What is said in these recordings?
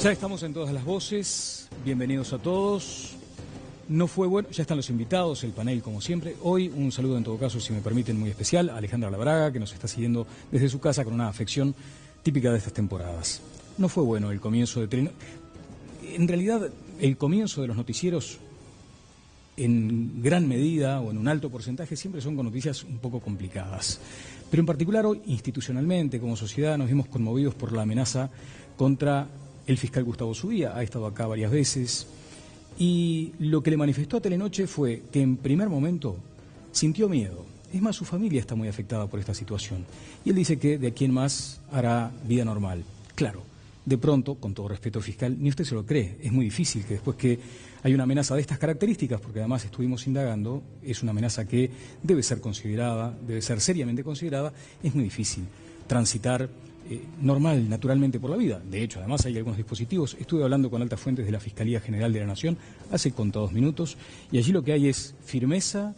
Ya estamos en todas las voces, bienvenidos a todos. No fue bueno, ya están los invitados, el panel como siempre. Hoy un saludo en todo caso, si me permiten, muy especial a Alejandra Labraga, que nos está siguiendo desde su casa con una afección típica de estas temporadas. No fue bueno el comienzo de En realidad, el comienzo de los noticieros, en gran medida o en un alto porcentaje, siempre son con noticias un poco complicadas. Pero en particular hoy, institucionalmente, como sociedad, nos vimos conmovidos por la amenaza contra el fiscal Gustavo Zubia. Ha estado acá varias veces. Y lo que le manifestó a Telenoche fue que en primer momento sintió miedo. Es más, su familia está muy afectada por esta situación. Y él dice que de aquí en más hará vida normal. Claro, de pronto, con todo respeto fiscal, ni usted se lo cree. Es muy difícil que después que hay una amenaza de estas características, porque además estuvimos indagando, es una amenaza que debe ser considerada, debe ser seriamente considerada, es muy difícil transitar normal, naturalmente por la vida. De hecho, además hay algunos dispositivos. Estuve hablando con altas fuentes de la Fiscalía General de la Nación hace contados minutos y allí lo que hay es firmeza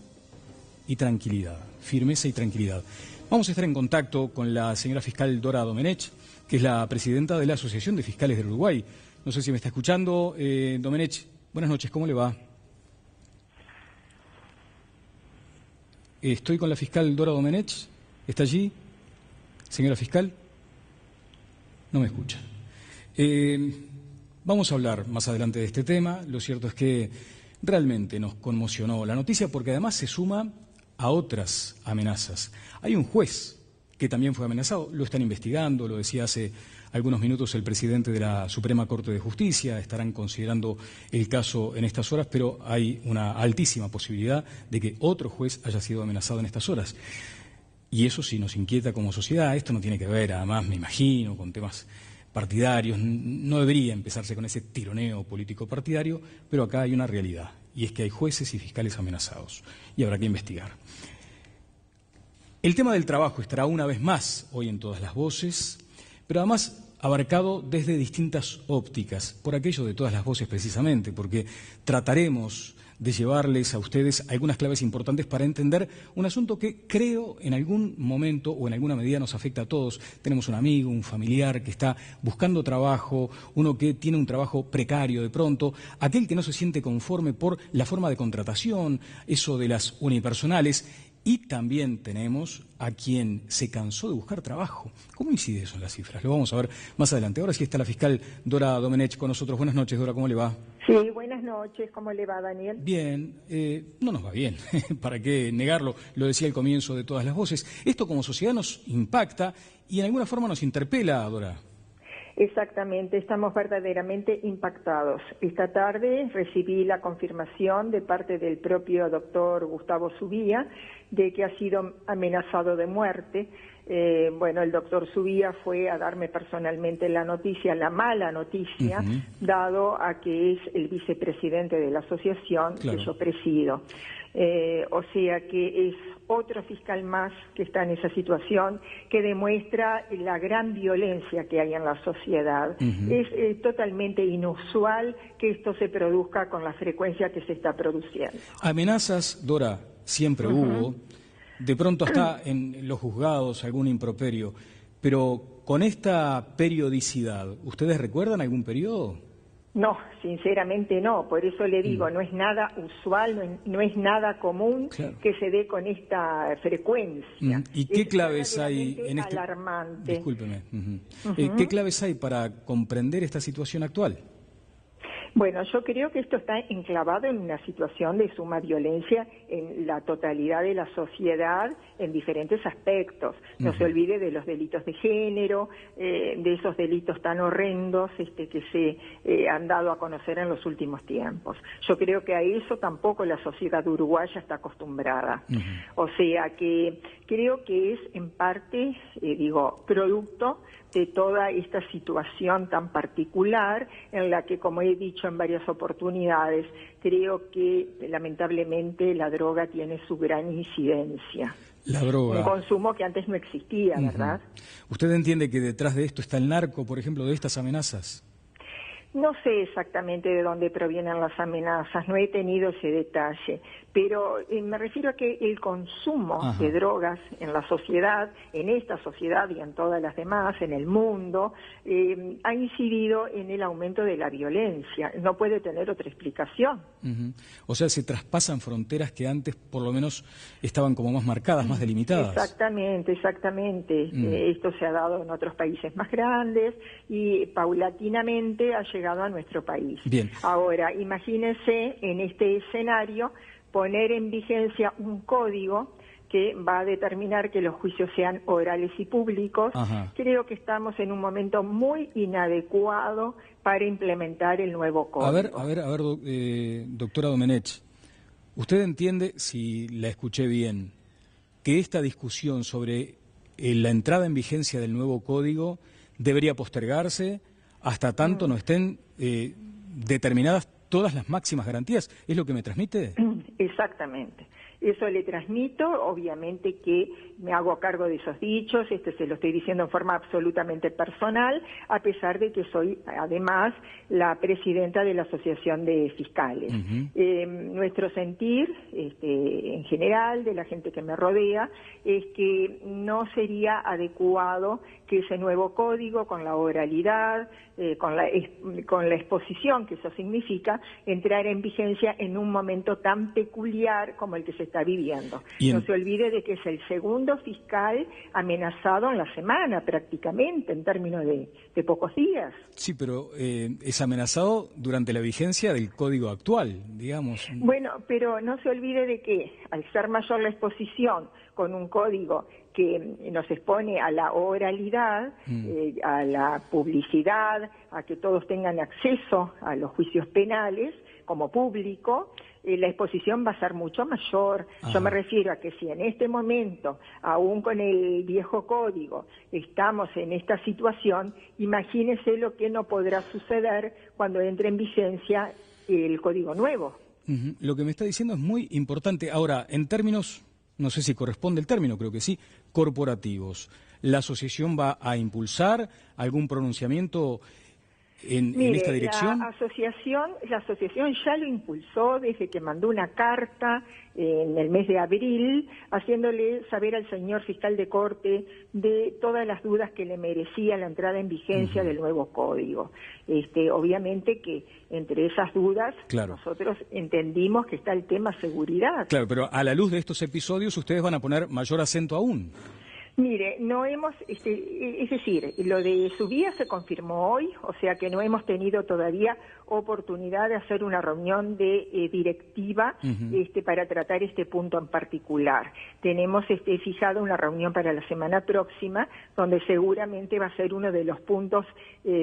y tranquilidad. Firmeza y tranquilidad. Vamos a estar en contacto con la señora fiscal Dora Domenech, que es la presidenta de la Asociación de Fiscales del Uruguay. No sé si me está escuchando. Domenech, buenas noches, ¿cómo le va? Estoy con la fiscal Dora Domenech. ¿Está allí? Señora fiscal. No me escucha. Vamos a hablar más adelante de este tema. Lo cierto es que realmente nos conmocionó la noticia porque además se suma a otras amenazas. Hay un juez que también fue amenazado, lo están investigando, lo decía hace algunos minutos el presidente de la Suprema Corte de Justicia, estarán considerando el caso en estas horas, pero hay una altísima posibilidad de que otro juez haya sido amenazado en estas horas. Y eso sí nos inquieta como sociedad. Esto no tiene que ver, además, me imagino, con temas partidarios. No debería empezarse con ese tironeo político partidario, pero acá hay una realidad, y es que hay jueces y fiscales amenazados, y habrá que investigar. El tema del trabajo estará una vez más hoy en todas las voces, pero además abarcado desde distintas ópticas, por aquello de todas las voces precisamente, porque trataremos de llevarles a ustedes algunas claves importantes para entender un asunto que creo en algún momento o en alguna medida nos afecta a todos. Tenemos un amigo, un familiar que está buscando trabajo, uno que tiene un trabajo precario de pronto, aquel que no se siente conforme por la forma de contratación, eso de las unipersonales. Y también tenemos a quien se cansó de buscar trabajo. ¿Cómo incide eso en las cifras? Lo vamos a ver más adelante. Ahora sí está la fiscal Dora Domenech con nosotros. Buenas noches, Dora, ¿cómo le va? Sí, buenas noches. ¿Cómo le va, Daniel? Bien, no nos va bien. ¿Para qué negarlo? Lo decía al comienzo de todas las voces. Esto como sociedad nos impacta y en alguna forma nos interpela, Dora. Exactamente, estamos verdaderamente impactados. Esta tarde recibí la confirmación de parte del propio doctor Gustavo Zubia de que ha sido amenazado de muerte. El doctor Zubia fue a darme personalmente la noticia, la mala noticia, dado a que es el vicepresidente de la asociación que yo presido. O sea que es otro fiscal más que está en esa situación, que demuestra la gran violencia que hay en la sociedad. Es totalmente inusual que esto se produzca con la frecuencia que se está produciendo. Amenazas, Dora, siempre hubo. De pronto hasta en los juzgados algún improperio. Pero con esta periodicidad, ¿ustedes recuerdan algún periodo? No, sinceramente no, por eso le digo, no es nada usual, no es nada común que se dé con esta frecuencia. ¿Y qué claves hay en este? Alarmante. Discúlpeme. ¿Qué claves hay para comprender esta situación actual? Bueno, yo creo que esto está enclavado en una situación de suma violencia en la totalidad de la sociedad en diferentes aspectos. No se olvide de los delitos de género, de esos delitos tan horrendos que se han dado a conocer en los últimos tiempos. Yo creo que a eso tampoco la sociedad uruguaya está acostumbrada. O sea que creo que es en parte, producto de toda esta situación tan particular en la que, como he dicho en varias oportunidades, creo que lamentablemente la droga tiene su gran incidencia. La droga. Un consumo que antes no existía, ¿verdad? ¿Usted entiende que detrás de esto está el narco, por ejemplo, de estas amenazas? No sé exactamente de dónde provienen las amenazas, no he tenido ese detalle, pero me refiero a que el consumo de drogas en la sociedad, en esta sociedad y en todas las demás, en el mundo, ha incidido en el aumento de la violencia. No puede tener otra explicación. O sea, se traspasan fronteras que antes por lo menos estaban como más marcadas, más delimitadas. Exactamente. Esto se ha dado en otros países más grandes y paulatinamente ha llegado a nuestro país. Bien. Ahora, imagínense en este escenario poner en vigencia un código que va a determinar que los juicios sean orales y públicos. Creo que estamos en un momento muy inadecuado para implementar el nuevo código. A ver, doctora Domenech, ¿usted entiende, si la escuché bien, que esta discusión sobre la entrada en vigencia del nuevo código debería postergarse hasta tanto no estén determinadas todas las máximas garantías? ¿Es lo que me transmite? Exactamente. Eso le transmito, obviamente que me hago cargo de esos dichos, se lo estoy diciendo en forma absolutamente personal, a pesar de que soy además la presidenta de la Asociación de Fiscales. Nuestro sentir, en general, de la gente que me rodea, es que no sería adecuado que ese nuevo código, con la oralidad, con la exposición que eso significa, entrara en vigencia en un momento tan peculiar como el que se está viviendo. No se olvide de que es el segundo fiscal amenazado en la semana, prácticamente, en términos de pocos días. Sí, pero es amenazado durante la vigencia del código actual, digamos. Bueno, pero no se olvide de que al ser mayor la exposición con un código que nos expone a la oralidad, a la publicidad, a que todos tengan acceso a los juicios penales como público, la exposición va a ser mucho mayor. Yo me refiero a que si en este momento, aún con el viejo código, estamos en esta situación, imagínese lo que no podrá suceder cuando entre en vigencia el código nuevo. Lo que me está diciendo es muy importante. Ahora, en términos, no sé si corresponde el término, creo que sí, corporativos, ¿la asociación va a impulsar algún pronunciamiento en esta dirección? La asociación ya lo impulsó desde que mandó una carta en el mes de abril, haciéndole saber al señor fiscal de corte de todas las dudas que le merecía la entrada en vigencia del nuevo código. Obviamente que entre esas dudas nosotros entendimos que está el tema seguridad. Claro, pero a la luz de estos episodios ustedes van a poner mayor acento aún. Mire, no hemos, es decir, lo de Subía se confirmó hoy, o sea que no hemos tenido todavía oportunidad de hacer una reunión de directiva para tratar este punto en particular. Tenemos fijado una reunión para la semana próxima, donde seguramente va a ser uno de los puntos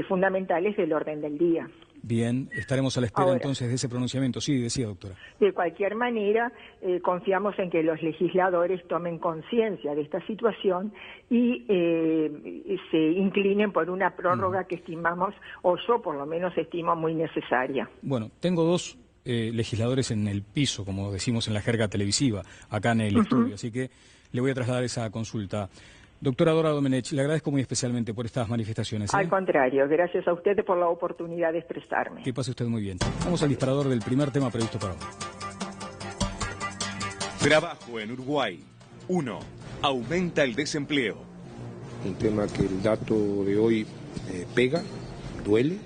fundamentales del orden del día. Bien, estaremos a la espera entonces de ese pronunciamiento. Sí, decía, doctora. De cualquier manera, confiamos en que los legisladores tomen conciencia de esta situación y se inclinen por una prórroga que estimamos, o yo por lo menos estimo muy necesaria. Bueno, tengo dos legisladores en el piso, como decimos en la jerga televisiva, acá en el estudio, así que le voy a trasladar esa consulta. Doctora Dora Domenech, le agradezco muy especialmente por estas manifestaciones. Al contrario, gracias a usted por la oportunidad de expresarme. Que pase usted muy bien. Vamos al disparador del primer tema previsto para hoy. Trabajo en Uruguay. 1. Aumenta el desempleo. Un tema que el dato de hoy pega, duele.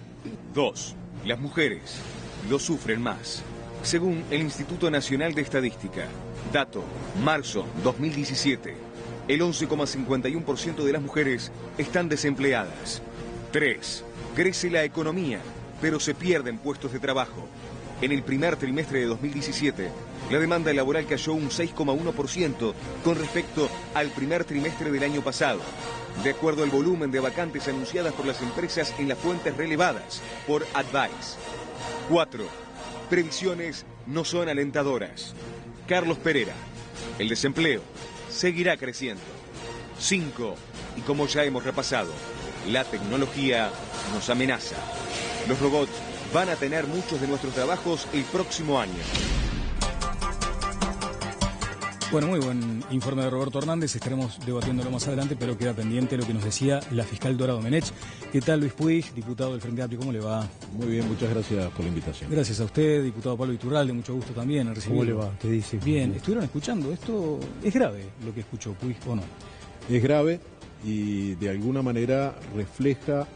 2. Las mujeres lo sufren más. Según el Instituto Nacional de Estadística, dato marzo 2017. El 11,51% de las mujeres están desempleadas. 3. Crece la economía, pero se pierden puestos de trabajo. En el primer trimestre de 2017, la demanda laboral cayó un 6,1% con respecto al primer trimestre del año pasado, de acuerdo al volumen de vacantes anunciadas por las empresas en las fuentes relevadas por Advice. 4. Previsiones no son alentadoras. Carlos Pereira, el desempleo seguirá creciendo. 5. Y como ya hemos repasado, la tecnología nos amenaza. Los robots van a tener muchos de nuestros trabajos el próximo año. Bueno, muy buen informe de Roberto Hernández, estaremos debatiéndolo más adelante, pero queda pendiente lo que nos decía la fiscal Dora Domenech. ¿Qué tal, Luis Puig, diputado del Frente Amplio? ¿Cómo le va? Muy bien, muchas gracias por la invitación. Gracias a usted, diputado Pablo Iturralde, mucho gusto también en recibirlo. ¿Cómo le va? ¿Qué dice? Bien, ¿estuvieron escuchando? ¿Esto es grave lo que escuchó Puig o no? Es grave y de alguna manera refleja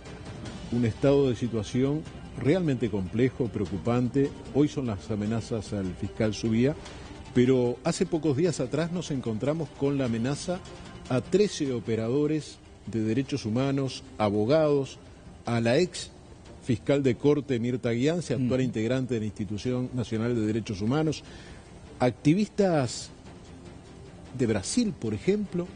un estado de situación realmente complejo, preocupante. Hoy son las amenazas al fiscal Subía, pero hace pocos días atrás nos encontramos con la amenaza a 13 operadores de derechos humanos, abogados, a la ex fiscal de corte Mirta Guianci, actual integrante de la Institución Nacional de Derechos Humanos, activistas de Brasil, por ejemplo,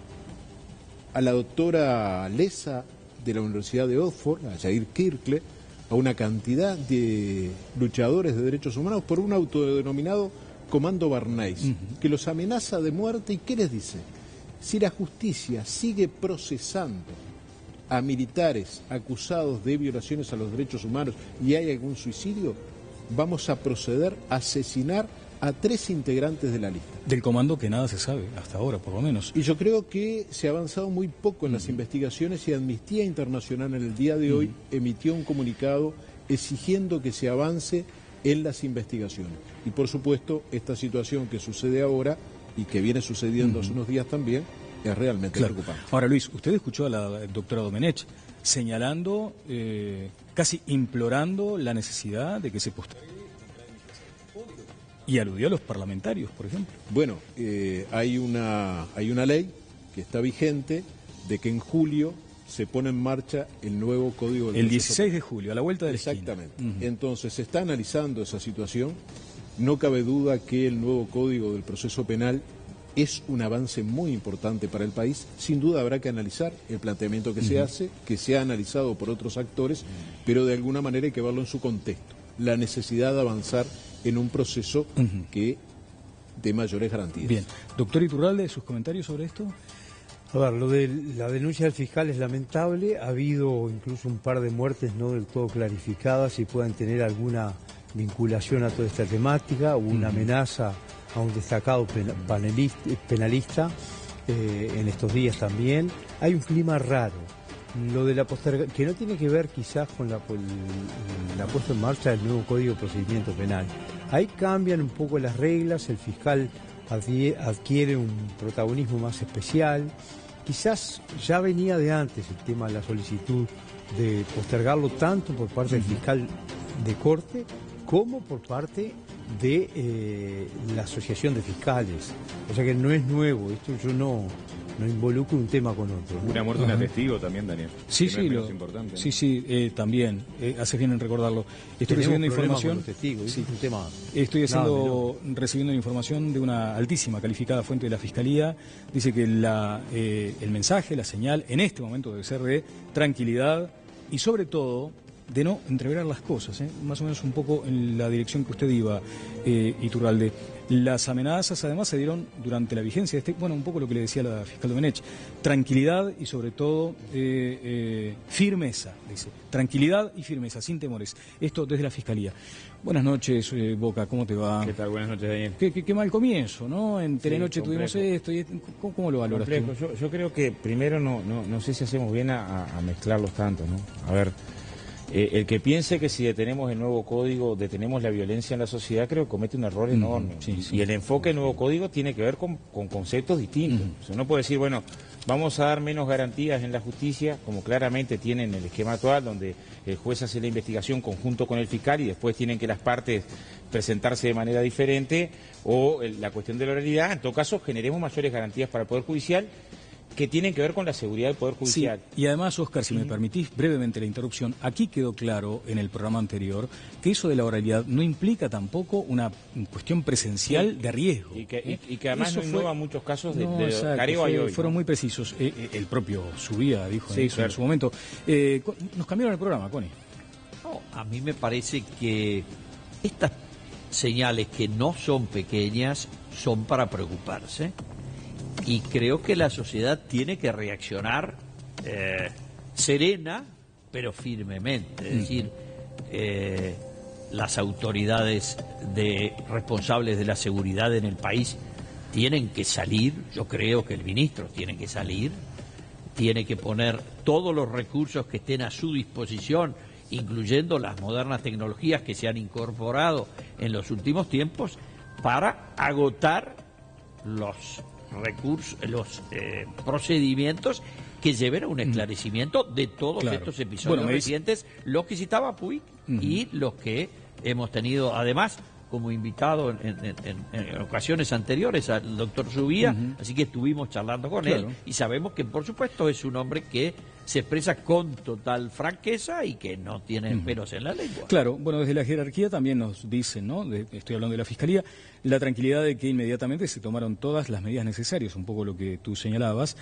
a la doctora Lesa de la Universidad de Oxford, a Jair Kirkle, a una cantidad de luchadores de derechos humanos por un autodenominado Comando Barnés, que los amenaza de muerte. ¿Y qué les dice? Si la justicia sigue procesando a militares acusados de violaciones a los derechos humanos y hay algún suicidio, vamos a proceder a asesinar a 3 integrantes de la lista. Del comando que nada se sabe, hasta ahora por lo menos. Y yo creo que se ha avanzado muy poco en las investigaciones y Amnistía Internacional en el día de hoy emitió un comunicado exigiendo que se avance en las investigaciones. Y por supuesto, esta situación que sucede ahora y que viene sucediendo hace unos días también, es realmente preocupante. Ahora, Luis, usted escuchó a la doctora Domenech señalando, casi implorando la necesidad de que se postergue y aludió a los parlamentarios, por ejemplo. Bueno, hay una ley que está vigente de que en julio se pone en marcha el nuevo Código del El 16 de julio, a la vuelta del Exactamente. Entonces se está analizando esa situación. No cabe duda que el nuevo Código del Proceso Penal es un avance muy importante para el país. Sin duda habrá que analizar el planteamiento que se hace, que se ha analizado por otros actores, pero de alguna manera hay que verlo en su contexto. La necesidad de avanzar en un proceso que dé mayores garantías. Bien. Doctor Iturralde, ¿sus comentarios sobre esto? A ver, lo de la denuncia del fiscal es lamentable. Ha habido incluso un par de muertes no del todo clarificadas y puedan tener alguna vinculación a toda esta temática. Hubo una amenaza a un destacado penalista en estos días también. Hay un clima raro. Lo de la postergación, que no tiene que ver quizás con la puesta en marcha del nuevo Código de Procedimiento Penal. Ahí cambian un poco las reglas, el fiscal adquiere un protagonismo más especial. Quizás ya venía de antes el tema de la solicitud de postergarlo tanto por parte del fiscal de corte como por parte de la Asociación de Fiscales. O sea que no es nuevo, esto yo no involucro un tema con otro, ¿no? Una muerte de un testigo también, Daniel. Sí, sí, no importante, ¿no? sí, también. Haces bien en recordarlo. Estoy recibiendo información. Estoy recibiendo información de una altísima calificada fuente de la Fiscalía. Dice que el mensaje, la señal, en este momento debe ser de tranquilidad y sobre todo de no entreverar las cosas, más o menos un poco en la dirección que usted iba, Iturralde. Las amenazas además se dieron durante la vigencia de un poco lo que le decía la fiscal Domenech, tranquilidad y sobre todo firmeza, dice, tranquilidad y firmeza, sin temores, esto desde la Fiscalía. Buenas noches, Boca, ¿cómo te va? ¿Qué tal? Buenas noches, Daniel. Qué mal comienzo, ¿no? En Telenoche tuvimos esto, ¿cómo lo valoras tú? Yo creo que primero no sé si hacemos bien a mezclarlos tanto, ¿no? A ver, el que piense que si detenemos el nuevo código, detenemos la violencia en la sociedad, creo que comete un error enorme. Y el enfoque del nuevo código tiene que ver con conceptos distintos. O sea, uno puede decir, bueno, vamos a dar menos garantías en la justicia, como claramente tienen el esquema actual, donde el juez hace la investigación conjunto con el fiscal y después tienen que las partes presentarse de manera diferente, o la cuestión de la oralidad. En todo caso, generemos mayores garantías para el Poder Judicial, que tienen que ver con la seguridad del Poder Judicial. Sí, y además, Oscar, si me permitís brevemente la interrupción, aquí quedó claro en el programa anterior que eso de la oralidad no implica tampoco una cuestión presencial de riesgo. Y que además no innova muchos casos de careo hay hoy. Fueron muy precisos. El propio Subía dijo en su momento. Nos cambiaron el programa, Connie. No, a mí me parece que estas señales que no son pequeñas son para preocuparse. Y creo que la sociedad tiene que reaccionar serena, pero firmemente. Es decir, las autoridades responsables de la seguridad en el país tienen que salir, yo creo que el ministro tiene que salir, tiene que poner todos los recursos que estén a su disposición, incluyendo las modernas tecnologías que se han incorporado en los últimos tiempos, para agotar los recursos, los procedimientos que lleven a un esclarecimiento de todos estos episodios recientes, los que citaba Puig y los que hemos tenido además como invitado en ocasiones anteriores al doctor Subía, así que estuvimos charlando con él y sabemos que por supuesto es un hombre que se expresa con total franqueza y que no tiene pelos en la lengua. Claro, bueno, desde la jerarquía también nos dicen, ¿no? Estoy hablando de la Fiscalía, la tranquilidad de que inmediatamente se tomaron todas las medidas necesarias, un poco lo que tú señalabas,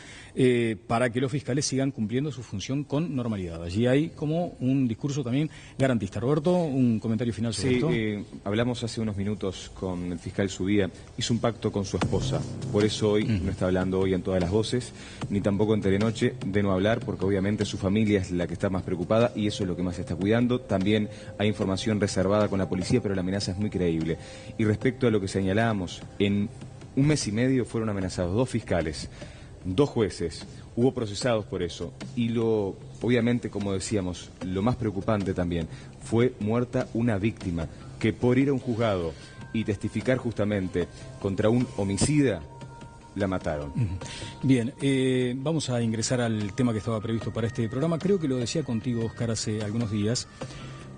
para que los fiscales sigan cumpliendo su función con normalidad. Allí hay como un discurso también garantista. Roberto, un comentario final sobre esto. Sí, hablamos hace unos minutos con el fiscal Subía, hizo un pacto con su esposa, por eso hoy no está hablando hoy en todas las voces, ni tampoco en Telenoche, de no hablar, porque obviamente su familia es la que está más preocupada y eso es lo que más se está cuidando. También hay información reservada con la policía, pero la amenaza es muy creíble. Y respecto a lo que señalábamos, en un mes y medio fueron amenazados 2 fiscales, 2 jueces, hubo procesados por eso. Y obviamente, como decíamos, lo más preocupante también, fue muerta una víctima que por ir a un juzgado y testificar justamente contra un homicida, la mataron. Bien, vamos a ingresar al tema que estaba previsto para este programa. Creo que lo decía contigo, Oscar, hace algunos días.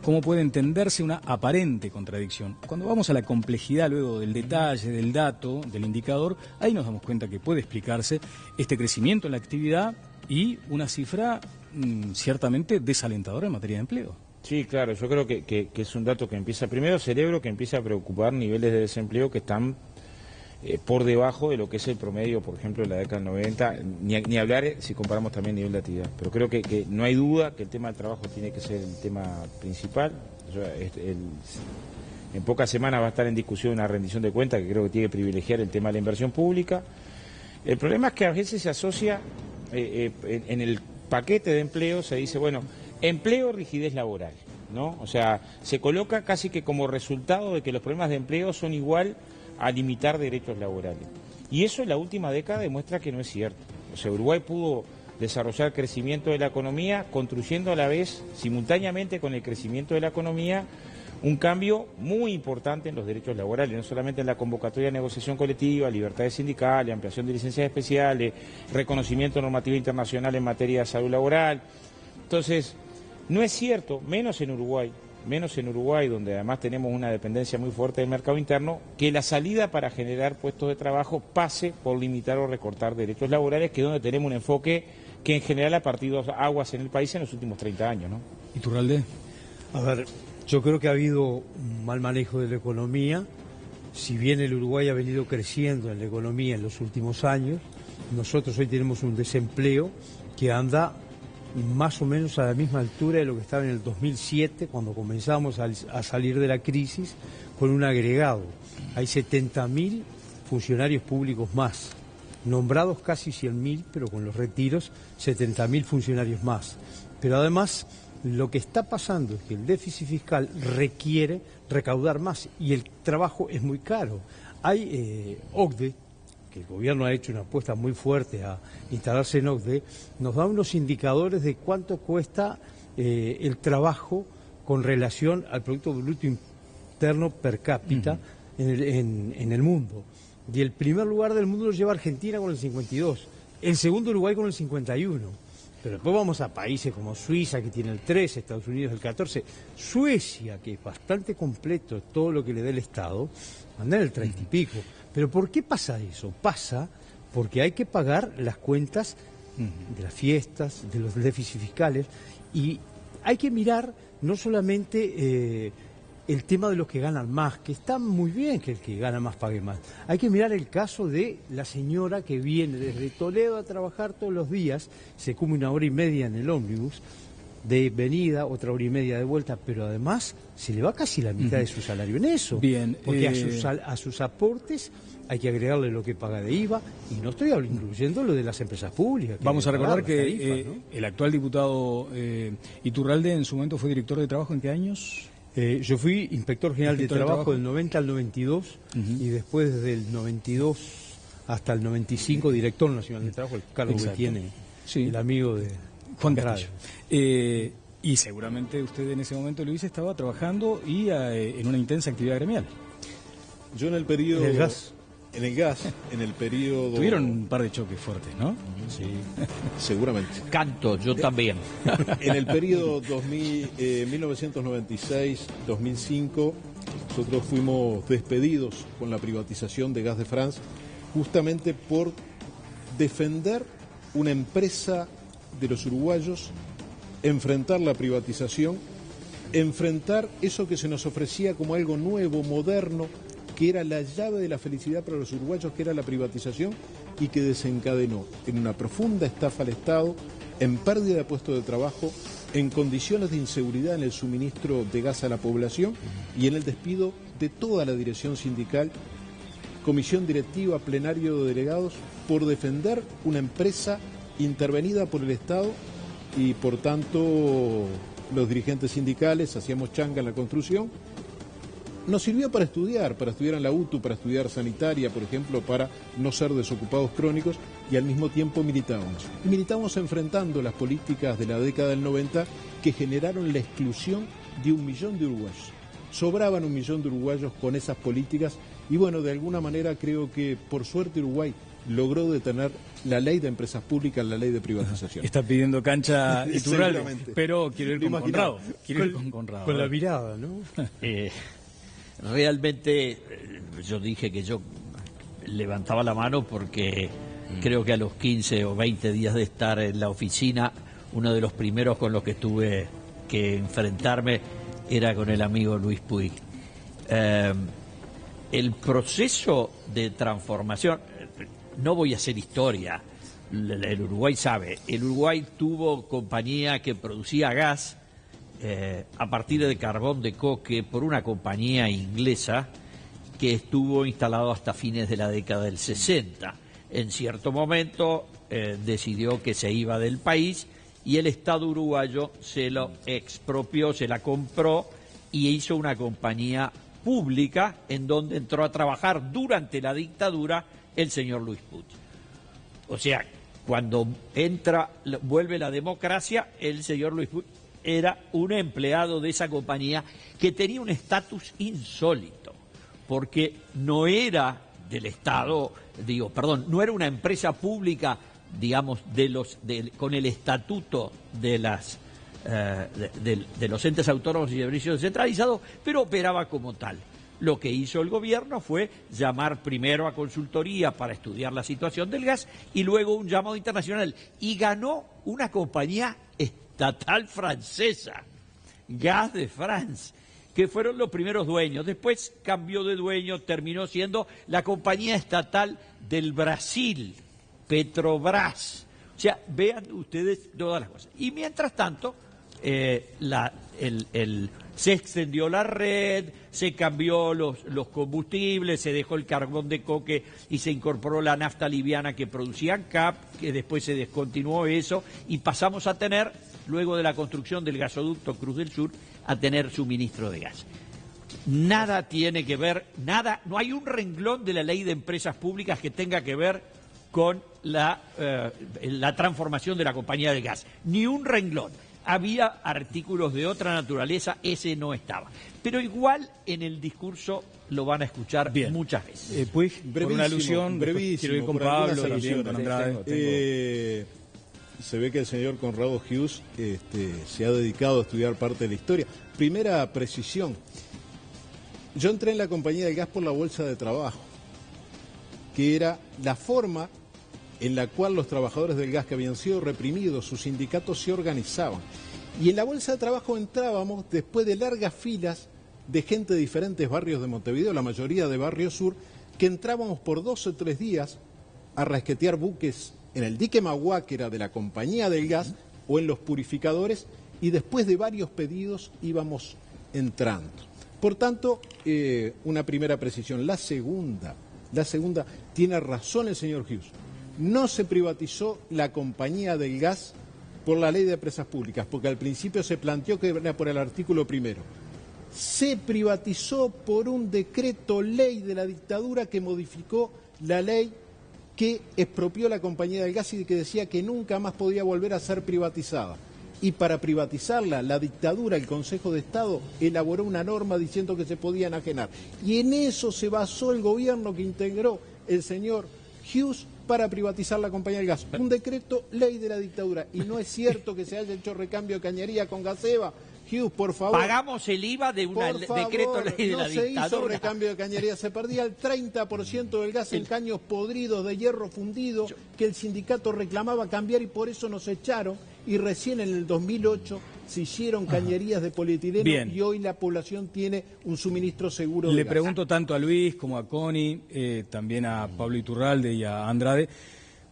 ¿Cómo puede entenderse una aparente contradicción? Cuando vamos a la complejidad luego del detalle, del dato, del indicador, ahí nos damos cuenta que puede explicarse este crecimiento en la actividad y una cifra ciertamente desalentadora en materia de empleo. Sí, claro, yo creo que es un dato que empieza primero, cerebro, que empieza a preocupar niveles de desempleo que están por debajo de lo que es el promedio, por ejemplo, en la década del 90, ni hablar si comparamos también nivel de actividad. Pero creo que no hay duda que el tema del trabajo tiene que ser el tema principal. En pocas semanas va a estar en discusión una rendición de cuentas que creo que tiene que privilegiar el tema de la inversión pública. El problema es que a veces se asocia, en el paquete de empleo se dice, bueno, empleo, rigidez laboral, ¿no? O sea, se coloca casi que como resultado de que los problemas de empleo son igual a limitar derechos laborales. Y eso en la última década demuestra que no es cierto. O sea, Uruguay pudo desarrollar crecimiento de la economía, construyendo a la vez, simultáneamente con el crecimiento de la economía, un cambio muy importante en los derechos laborales, no solamente en la convocatoria de negociación colectiva, libertades sindicales, ampliación de licencias especiales, reconocimiento normativo internacional en materia de salud laboral. Entonces, no es cierto, menos en Uruguay, donde además tenemos una dependencia muy fuerte del mercado interno, que la salida para generar puestos de trabajo pase por limitar o recortar derechos laborales, que es donde tenemos un enfoque que en general ha partido aguas en el país en los últimos 30 años, ¿no? ¿Iturralde? A ver, yo creo que ha habido un mal manejo de la economía. Si bien el Uruguay ha venido creciendo en la economía en los últimos años, nosotros hoy tenemos un desempleo que anda más o menos a la misma altura de lo que estaba en el 2007, cuando comenzamos a salir de la crisis, con un agregado. Hay 70.000 funcionarios públicos más, nombrados casi 100.000, pero con los retiros 70.000 funcionarios más. Pero además, lo que está pasando es que el déficit fiscal requiere recaudar más y el trabajo es muy caro. Hay OCDE, que el gobierno ha hecho una apuesta muy fuerte a instalarse en OCDE, nos da unos indicadores de cuánto cuesta el trabajo con relación al Producto Bruto Interno per cápita en el mundo. Y el primer lugar del mundo lo lleva Argentina con el 52, el segundo Uruguay con el 51. Pero después vamos a países como Suiza, que tiene el 13, Estados Unidos el 14, Suecia, que es bastante completo todo lo que le da el Estado, anda en el 30 y pico. Pero ¿por qué pasa eso? Pasa porque hay que pagar las cuentas de las fiestas, de los déficits fiscales, y hay que mirar no solamente el tema de los que ganan más, que está muy bien que el que gana más pague más. Hay que mirar el caso de la señora que viene desde Toledo a trabajar todos los días, se come 1 hora y media en el ómnibus, de venida, 1 hora y media de vuelta, pero además se le va casi la mitad de su salario en eso. Bien, porque a sus aportes hay que agregarle lo que paga de IVA, y no estoy incluyendo lo de las empresas públicas. Vamos a recordar que tarifas, ¿no? El actual diputado Iturralde en su momento fue director de trabajo, ¿en qué años? Yo fui inspector general de trabajo del 90 al 92, y después desde el 92 hasta el 95 director nacional de trabajo, el cargo que tiene el amigo de Juan Castillo. Y seguramente usted en ese momento, Luis, estaba trabajando y en una intensa actividad gremial. Yo en el periodo... ¿En el gas? En el gas, en el periodo... Tuvieron un par de choques fuertes, ¿no? Sí, seguramente. Canto, yo también. En el periodo 1996-2005, nosotros fuimos despedidos con la privatización de Gas de France, justamente por defender una empresa de los uruguayos, enfrentar la privatización, enfrentar eso que se nos ofrecía como algo nuevo, moderno, que era la llave de la felicidad para los uruguayos, que era la privatización, y que desencadenó en una profunda estafa al Estado, en pérdida de puestos de trabajo, en condiciones de inseguridad en el suministro de gas a la población y en el despido de toda la dirección sindical, comisión directiva, plenario de delegados, por defender una empresa intervenida por el Estado, y por tanto los dirigentes sindicales hacíamos changa en la construcción. Nos sirvió para estudiar en la UTU, para estudiar sanitaria, por ejemplo, para no ser desocupados crónicos, y al mismo tiempo militábamos. Y militábamos enfrentando las políticas de la década del 90 que generaron la exclusión de 1 millón de uruguayos. Sobraban 1 millón de uruguayos con esas políticas y bueno, de alguna manera creo que por suerte Uruguay logró detener la ley de empresas públicas, la ley de privatización. Está pidiendo cancha Iturralde, pero quiero ir con Conrado. Con la mirada, ¿no? Realmente yo dije que yo levantaba la mano porque creo que a los 15 o 20 días de estar en la oficina, uno de los primeros con los que tuve que enfrentarme era con el amigo Luis Puig. El proceso de transformación, no voy a hacer historia, el Uruguay sabe, el Uruguay tuvo compañía que producía gas a partir de carbón de coque por una compañía inglesa que estuvo instalado hasta fines de la década del 60. En cierto momento decidió que se iba del país y el Estado uruguayo se lo expropió, se la compró y hizo una compañía pública en donde entró a trabajar durante la dictadura el señor Luis Puig. O sea, cuando vuelve la democracia, el señor Luis Puig era un empleado de esa compañía que tenía un estatus insólito, porque no era del Estado, no era una empresa pública, digamos, con el estatuto de los entes autónomos y servicios descentralizados, pero operaba como tal. Lo que hizo el gobierno fue llamar primero a consultoría para estudiar la situación del gas y luego un llamado internacional. Y ganó una compañía estatal francesa, Gas de France, que fueron los primeros dueños. Después cambió de dueño, terminó siendo la compañía estatal del Brasil, Petrobras. O sea, vean ustedes todas las cosas. Y mientras tanto, se extendió la red, se cambió los combustibles, se dejó el carbón de coque y se incorporó la nafta liviana que producían CAP, que después se descontinuó eso, y pasamos a tener, luego de la construcción del gasoducto Cruz del Sur, a tener suministro de gas. Nada tiene que ver, no hay un renglón de la ley de empresas públicas que tenga que ver con la transformación de la compañía de gas, ni un renglón. Había artículos de otra naturaleza, ese no estaba. Pero igual en el discurso lo van a escuchar muchas veces. Pues, por una alusión, quiero ir con Pablo, también con Andrade. Se ve que el señor Conrado Hughes se ha dedicado a estudiar parte de la historia. Primera precisión. Yo entré en la compañía del gas por la bolsa de trabajo, que era la forma en la cual los trabajadores del gas que habían sido reprimidos, sus sindicatos se organizaban. Y en la bolsa de trabajo entrábamos después de largas filas de gente de diferentes barrios de Montevideo, la mayoría de Barrio Sur, que entrábamos por 2 o 3 días a rasquetear buques en el dique Magua, que era de la compañía del gas, o en los purificadores, y después de varios pedidos íbamos entrando. Por tanto, una primera precisión. La segunda, tiene razón el señor Hughes. No se privatizó la compañía del gas por la ley de empresas públicas, porque al principio se planteó que era por el artículo 1. Se privatizó por un decreto ley de la dictadura que modificó la ley que expropió la compañía del gas y que decía que nunca más podía volver a ser privatizada. Y para privatizarla, la dictadura, el Consejo de Estado, elaboró una norma diciendo que se podía enajenar. Y en eso se basó el gobierno que integró el señor Hughes para privatizar la compañía del gas. Un decreto ley de la dictadura. Y no es cierto que se haya hecho recambio de cañería con Gaseba. Hughes, por favor. Pagamos el IVA de un decreto ley de la dictadura. No se hizo recambio de cañería, se perdía el 30% del gas en caños podridos de hierro fundido que el sindicato reclamaba cambiar y por eso nos echaron. Y recién en el 2008 se hicieron cañerías de polietileno. Bien. Y hoy la población tiene un suministro seguro de gas. Le pregunto tanto a Luis como a Connie, también a Pablo Iturralde y a Andrade,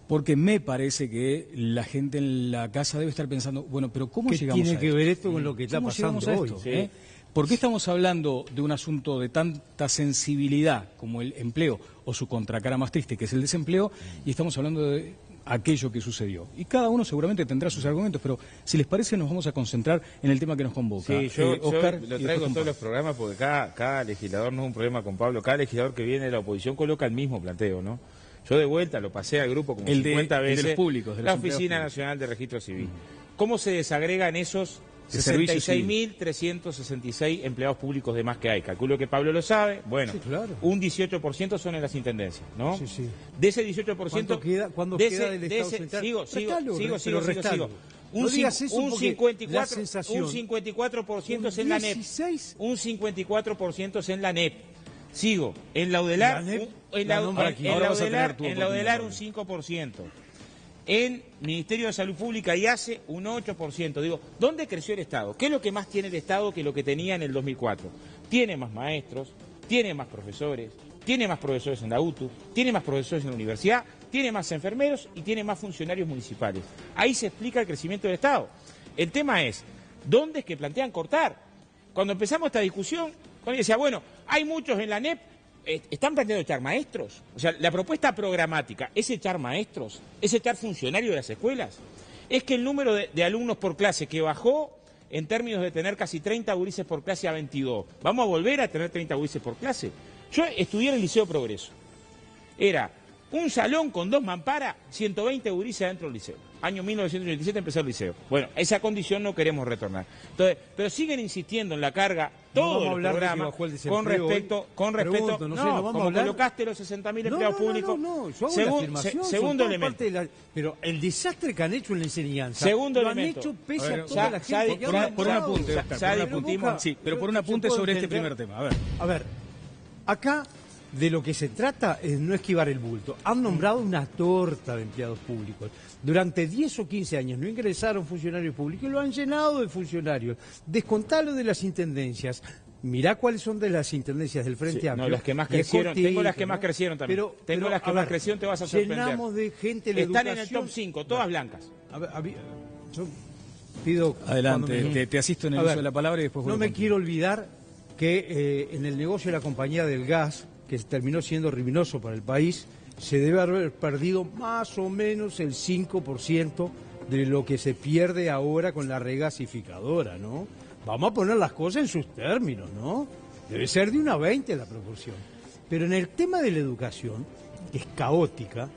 porque me parece que la gente en la casa debe estar pensando, bueno, pero ¿cómo llegamos a esto? ¿Qué tiene que ver esto con lo que está pasando hoy? ¿Sí? ¿Por qué estamos hablando de un asunto de tanta sensibilidad como el empleo o su contracara más triste, que es el desempleo, y estamos hablando de aquello que sucedió? Y cada uno seguramente tendrá sus argumentos, pero si les parece nos vamos a concentrar en el tema que nos convoca. Sí, yo Oscar, lo traigo en todos los programas porque cada legislador, no es un problema con Pablo, cada legislador que viene de la oposición coloca el mismo planteo, ¿no? Yo de vuelta lo pasé al grupo como 50 veces. El de los públicos, de la los Oficina Nacional de Registro Civil. ¿Cómo se desagregan esos 66.366 empleados públicos de más que hay? Calculo que Pablo lo sabe. Bueno, sí, claro. Un 18% son en las intendencias, ¿no? Sí, sí. De ese 18%... ¿Cuándo queda del Estado central? Sigo. Un 54% es en la NEP. Un 54% es en la NEP. Sigo, en la UDELAR, un 5%. En Ministerio de Salud Pública y ACE, un 8%. Digo, ¿dónde creció el Estado? ¿Qué es lo que más tiene el Estado que lo que tenía en el 2004? Tiene más maestros, tiene más profesores, tiene más profesores en la UTU, tiene más profesores en la universidad, tiene más enfermeros y tiene más funcionarios municipales. Ahí se explica el crecimiento del Estado. El tema es, ¿dónde es que plantean cortar? Cuando empezamos esta discusión, cuando decía, bueno, hay muchos en la NEP, ¿están planteando echar maestros? O sea, la propuesta programática, ¿es echar maestros? ¿Es echar funcionarios de las escuelas? Es que el número de alumnos por clase que bajó en términos de tener casi 30 gurises por clase a 22, ¿vamos a volver a tener 30 gurises por clase? Yo estudié en el Liceo Progreso. Era un salón con 2 mamparas, 120 gurises dentro del liceo. Año 1987 empezó el liceo. Bueno, esa condición no queremos retornar. Entonces, pero siguen insistiendo en la carga todo el programa con respecto, como colocaste los 60.000 empleados públicos. Segundo elemento. Pero el desastre que han hecho en la enseñanza segundo lo elemento. han hecho pese a toda la gente. Por un apunte, Oscar, pero por un apunte sobre este primer tema. A ver, acá de lo que se trata es no esquivar el bulto. Han nombrado una torta de empleados públicos. Durante 10 o 15 años no ingresaron funcionarios públicos y lo han llenado de funcionarios. Descontalo de las intendencias. Mirá cuáles son de las intendencias del Frente Amplio. No, las que más crecieron. Tengo las que más crecieron también. Tengo las que más crecieron, te vas a sorprender. Llenamos de gente la Están educación. en el top 5, todas blancas. Yo pido... Adelante, te asisto en el uso de la palabra y después... No me quiero olvidar que en el negocio de la compañía del gas, que terminó siendo ruinoso para el país, se debe haber perdido más o menos el 5% de lo que se pierde ahora con la regasificadora, ¿no? Vamos a poner las cosas en sus términos, ¿no? Debe ser de 1/20 la proporción. Pero en el tema de la educación, que es caótica,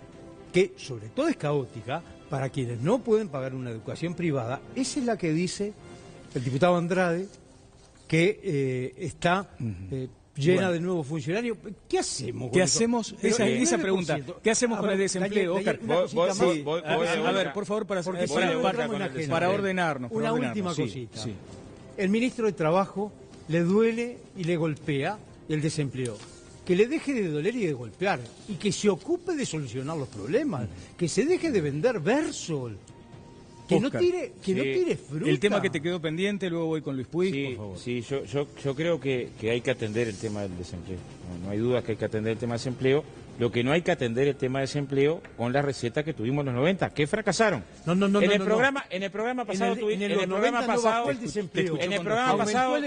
que sobre todo es caótica para quienes no pueden pagar una educación privada, esa es la que dice el diputado Andrade, que está... llena de nuevos funcionarios. ¿Qué hacemos? ¿Qué hacemos? Esa pregunta. ¿Qué hacemos con el desempleo, Oscar? A ver, por favor, para ordenarnos. Una última cosita. El ministro de Trabajo le duele y le golpea el desempleo. Que le deje de doler y de golpear. Y que se ocupe de solucionar los problemas. Que se deje de vender Versol. Que Oscar, no tire fruta. El tema que te quedó pendiente, luego voy con Luis Puig, por favor. Sí, yo creo que hay que atender el tema del desempleo. No hay duda que hay que atender el tema del desempleo. Lo que no hay que atender el tema del desempleo con la receta que tuvimos en los 90, que fracasaron. En el programa pasado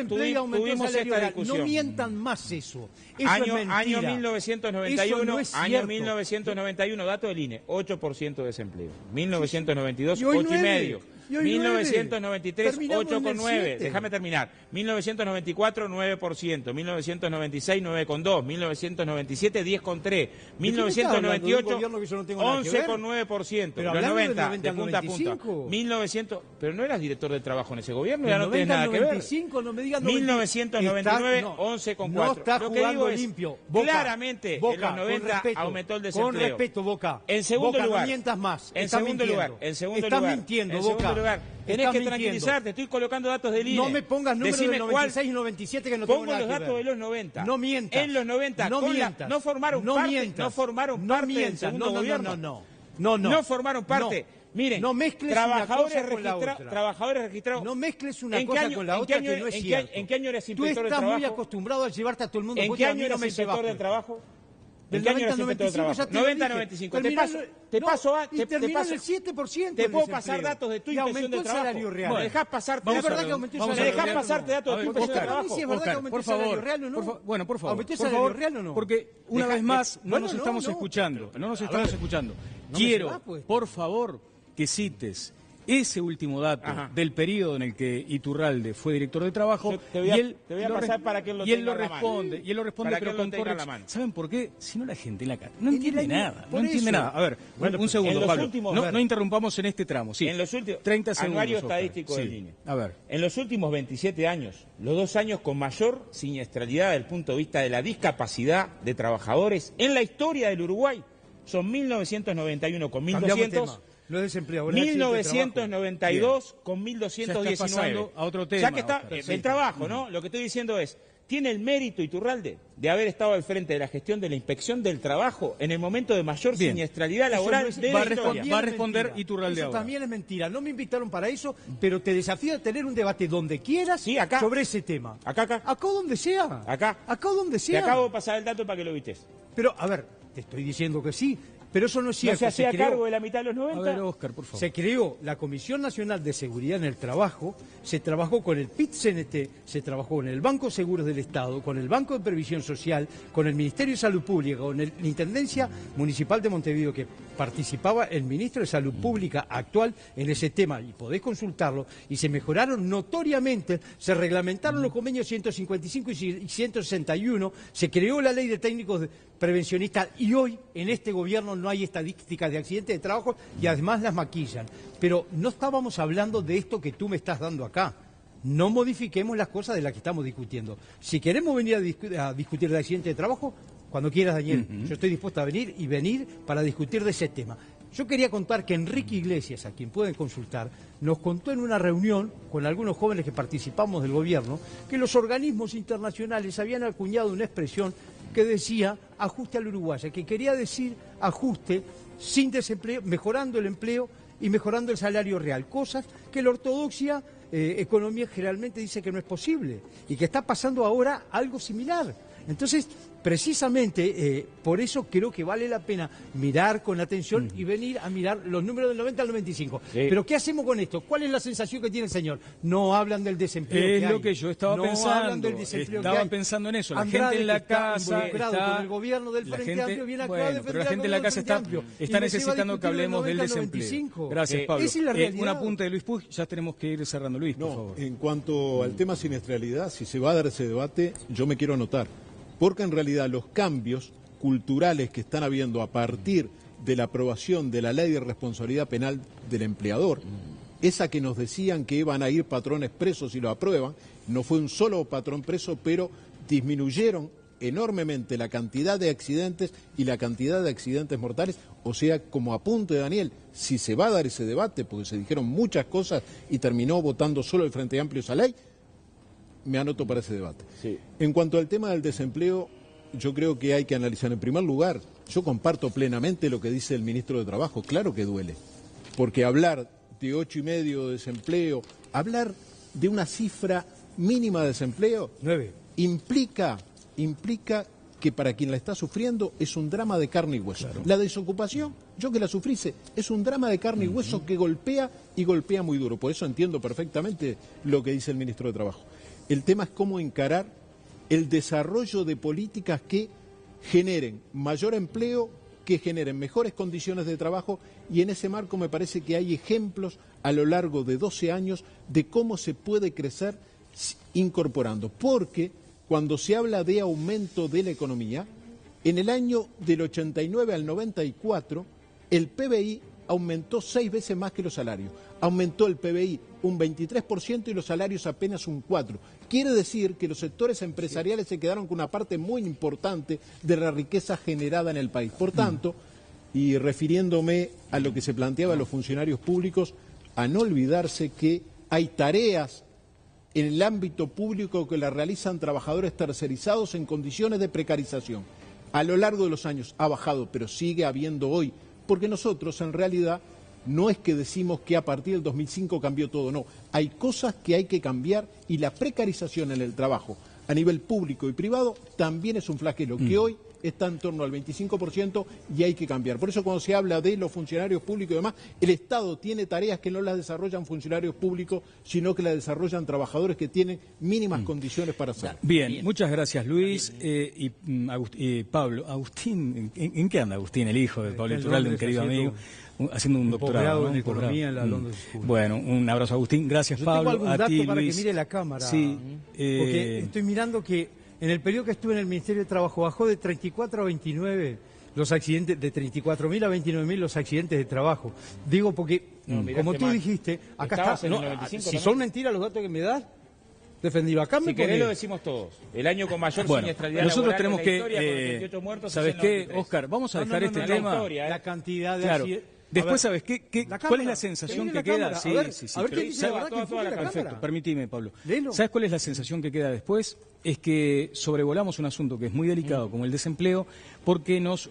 tuvimos esta discusión. No mientan más eso. Año 1991, dato del INE, 8% de desempleo. 1992, 8,5%. 1993, Terminamos 8,9. Déjame terminar. 1994, 9%. 1996, 9,2. 1997, 10,3. 1998, 11,9%. Pero los 90, del de punta a punta. 1900, pero no eras director de trabajo en ese gobierno, ya no tenés nada que ver. 95, no me digas 1999, 11,4. No está Lo que jugando digo es, limpio. Boca, claramente, Boca, en los 90 aumentó el desempleo. Con respeto, Boca. En segundo Boca, lugar. no mientas más. En segundo lugar. Estás mintiendo, en Boca. segundo lugar. Tenés que tranquilizarte, estoy colocando datos del INE. No me pongas números Decime del 96 y 97 que no tengo nada que ver. Pongo los datos de los 90. No mientas. En los 90, no mientas. no formaron parte del segundo gobierno. No formaron parte. Miren, no mezcles trabajadores registrados. No mezcles una cosa con la otra que no es cierto. ¿En qué año eras inspector de trabajo? Tú estás muy acostumbrado a llevarte a todo el mundo. ¿En qué año eras inspector del trabajo? ¿En qué año eras inspector de trabajo? 90-95. Te paso en el 7%. Te puedo pasar datos de tu inspección de trabajo. Salario real. ¿Me dejás pasarte datos? ¿Es verdad que aumentó el salario real? ¿Me dejás pasarte datos de tu inspección de trabajo? ¿Es verdad que aumentó el salario real o no? Bueno, por favor. ¿Aumentó el salario real o no? Porque una vez más no nos estamos escuchando. No nos estamos escuchando. Quiero, por favor, que cites ese último dato del periodo en el que Iturralde fue director de trabajo. Te voy a pasar para que él lo tenga en la mano. Y él lo responde, para pero que con corrección. ¿Saben por qué? Si no, la gente en la calle no entiende nada. A ver, bueno, un segundo, Pablo. No interrumpamos en este tramo. Sí, en los últimos 30 segundos. Anuario estadístico del INE. A ver. En los últimos 27 años, los 2 años con mayor siniestralidad desde el punto de vista de la discapacidad de trabajadores en la historia del Uruguay son 1991 con 1.200. No es desempleo. 1992 con 1.219. A otro tema. Ya que está el trabajo, ¿no? Lo que estoy diciendo es, ¿tiene el mérito Iturralde de haber estado al frente de la gestión de la inspección del trabajo en el momento de mayor siniestralidad laboral de la historia? Va a responder Iturralde ahora. Eso también es mentira. No me invitaron para eso, pero te desafío a tener un debate donde quieras sobre ese tema. Acá. Acá donde sea. Acá donde sea. Te acabo de pasar el dato para que lo vistes. Pero, a ver, te estoy diciendo que sí. Pero eso no es cierto. ¿No se hacía cargo de la mitad de los 90? A ver, Oscar, por favor. Se creó la Comisión Nacional de Seguridad en el Trabajo, se trabajó con el PIT-CNT, se trabajó con el Banco Seguros del Estado, con el Banco de Previsión Social, con el Ministerio de Salud Pública, con la Intendencia Municipal de Montevideo, que participaba el Ministro de Salud Pública actual en ese tema, y podés consultarlo, y se mejoraron notoriamente, se reglamentaron los convenios 155 y 161, se creó la ley de técnicos prevencionistas, y hoy en este gobierno no hay estadísticas de accidentes de trabajo y además las maquillan. Pero no estábamos hablando de esto que tú me estás dando acá. No modifiquemos las cosas de las que estamos discutiendo. Si queremos venir a discutir de accidentes de trabajo, cuando quieras, Daniel, yo estoy dispuesto a venir para discutir de ese tema. Yo quería contar que Enrique Iglesias, a quien pueden consultar, nos contó en una reunión con algunos jóvenes que participamos del gobierno que los organismos internacionales habían acuñado una expresión que decía ajuste al uruguayo, que quería decir ajuste sin desempleo, mejorando el empleo y mejorando el salario real, cosas que la ortodoxia economía generalmente dice que no es posible y que está pasando ahora algo similar. Entonces, precisamente por eso creo que vale la pena mirar con atención y venir a mirar los números del 90 al 95. Sí. Pero ¿qué hacemos con esto? ¿Cuál es la sensación que tiene el señor? No hablan del desempleo. Es lo que yo estaba pensando. Hablan del desempleo. Estaban pensando en eso. La gente en la casa está con el gobierno del Frente Amplio, viene acá a defender pero la gente en la casa está necesitando que hablemos del desempleo. Gracias, Pablo. Esa es la realidad. Un apunte de Luis Puig, ya tenemos que ir cerrando, Luis, por favor. En cuanto al tema siniestralidad, si se va a dar ese debate, yo me quiero anotar. Porque en realidad los cambios culturales que están habiendo a partir de la aprobación de la ley de responsabilidad penal del empleador, esa que nos decían que iban a ir patrones presos y lo aprueban, no fue un solo patrón preso, pero disminuyeron enormemente la cantidad de accidentes y la cantidad de accidentes mortales. O sea, como apunte Daniel, si se va a dar ese debate, porque se dijeron muchas cosas y terminó votando solo el Frente Amplio esa ley, me anoto para ese debate. Sí. En cuanto al tema del desempleo, yo creo que hay que analizar en primer lugar, yo comparto plenamente lo que dice el ministro de Trabajo, claro que duele, porque hablar de 8,5 de desempleo, hablar de una cifra mínima de desempleo, 9, implica que para quien la está sufriendo es un drama de carne y hueso. Claro. La desocupación, yo que la sufrice, es un drama de carne y hueso que golpea y golpea muy duro. Por eso entiendo perfectamente lo que dice el ministro de Trabajo. El tema es cómo encarar el desarrollo de políticas que generen mayor empleo que generen mejores condiciones de trabajo, y en ese marco me parece que hay ejemplos a lo largo de 12 años de cómo se puede crecer incorporando. Porque cuando se habla de aumento de la economía, en el año del 89 al 94, el PBI aumentó 6 veces más que los salarios. Aumentó el PBI un 23% y los salarios apenas un 4%. Quiere decir que los sectores empresariales se quedaron con una parte muy importante de la riqueza generada en el país. Por tanto, y refiriéndome a lo que se planteaba a los funcionarios públicos, a no olvidarse que hay tareas en el ámbito público que la realizan trabajadores tercerizados en condiciones de precarización. A lo largo de los años ha bajado, pero sigue habiendo hoy, porque nosotros en realidad no es que decimos que a partir del 2005 cambió todo, no. Hay cosas que hay que cambiar y la precarización en el trabajo a nivel público y privado también es un flagelo que hoy está en torno al 25% y hay que cambiar. Por eso cuando se habla de los funcionarios públicos y demás, el Estado tiene tareas que no las desarrollan funcionarios públicos, sino que las desarrollan trabajadores que tienen mínimas condiciones para hacerlo. Bien, muchas gracias Luis. Pablo, Agustín, ¿en qué anda Agustín, el hijo de Pablo Iturralde, un querido amigo? Haciendo un doctorado, ¿no? En economía en la London School. Bueno, un abrazo Agustín, gracias Pablo. Tengo algún a dato ti, para Luis. que mire la cámara. Sí, porque estoy mirando que en el periodo que estuve en el Ministerio de Trabajo bajó de 34 a 29 los accidentes, de 34.000 a 29.000 los accidentes de trabajo. Digo porque, como tú dijiste, acá está. No, si son mentiras los datos que me das, defendido. Acá me si querés lo decimos todos. El año con mayor siniestralidad nosotros laboral tenemos de la que, historia, con 28 muertos, ¿sabes qué, Oscar? Vamos a dejar este tema. Historia, la cantidad de claro. Después, ¿sabes qué? ¿Cuál es la sensación que queda? Sí. A ver qué dice la cámara. Perfecto, permíteme, Pablo. Léelo. ¿Sabes cuál es la sensación que queda después? Es que sobrevolamos un asunto que es muy delicado, como el desempleo, porque nos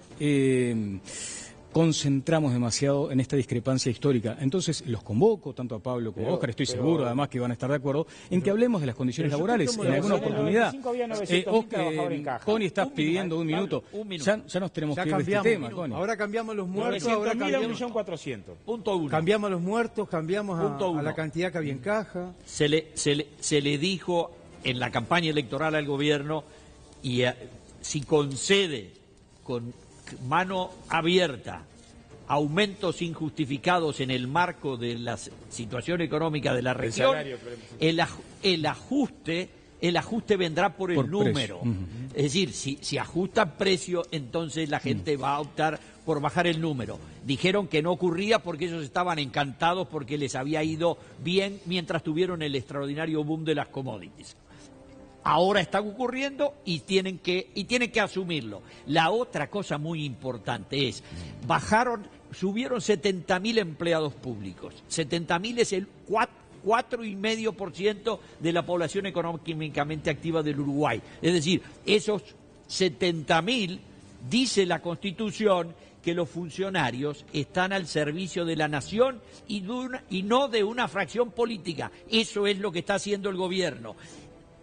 concentramos demasiado en esta discrepancia histórica. Entonces, los convoco, tanto a Pablo como a Oscar, estoy seguro, además, que van a estar de acuerdo, en que hablemos de las condiciones laborales en alguna oportunidad. Connie, estás pidiendo un minuto. Ya nos tenemos que ir de este tema, Connie. Ahora cambiamos los muertos, ahora cambiamos 1.400.000. Punto uno. Cambiamos los muertos, cambiamos a la cantidad que había en caja. Se le dijo en la campaña electoral al gobierno, y si concede con mano abierta aumentos injustificados en el marco de la situación económica de la región, el ajuste vendrá por el número. Es decir, si ajustan precio, entonces la gente va a optar por bajar el número. Dijeron que no ocurría porque ellos estaban encantados porque les había ido bien mientras tuvieron el extraordinario boom de las commodities. Ahora está ocurriendo y tienen que asumirlo. La otra cosa muy importante es, subieron 70.000 empleados públicos. 70.000 es el 4,5% de la población económicamente activa del Uruguay. Es decir, esos 70.000, dice la Constitución, que los funcionarios están al servicio de la nación y no de una fracción política. Eso es lo que está haciendo el gobierno.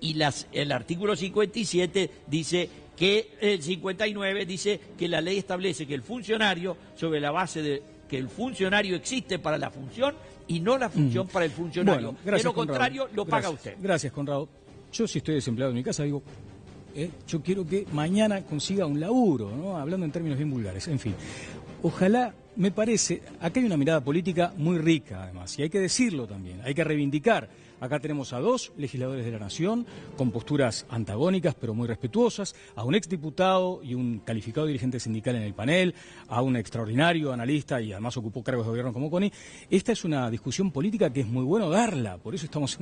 Y el artículo 57 dice que el 59 dice que la ley establece que el funcionario, sobre la base de que el funcionario existe para la función y no la función para el funcionario. Bueno, gracias, de lo contrario, Conrado. lo paga usted. Gracias, Conrado. Yo, si estoy desempleado en mi casa, digo, yo quiero que mañana consiga un laburo, ¿no? Hablando en términos bien vulgares. En fin, ojalá, me parece, acá hay una mirada política muy rica, además, y hay que decirlo también, hay que reivindicar. Acá tenemos a dos legisladores de la Nación con posturas antagónicas pero muy respetuosas, a un exdiputado y un calificado dirigente sindical en el panel, a un extraordinario analista y además ocupó cargos de gobierno como Connie. Esta es una discusión política que es muy bueno darla, por eso estamos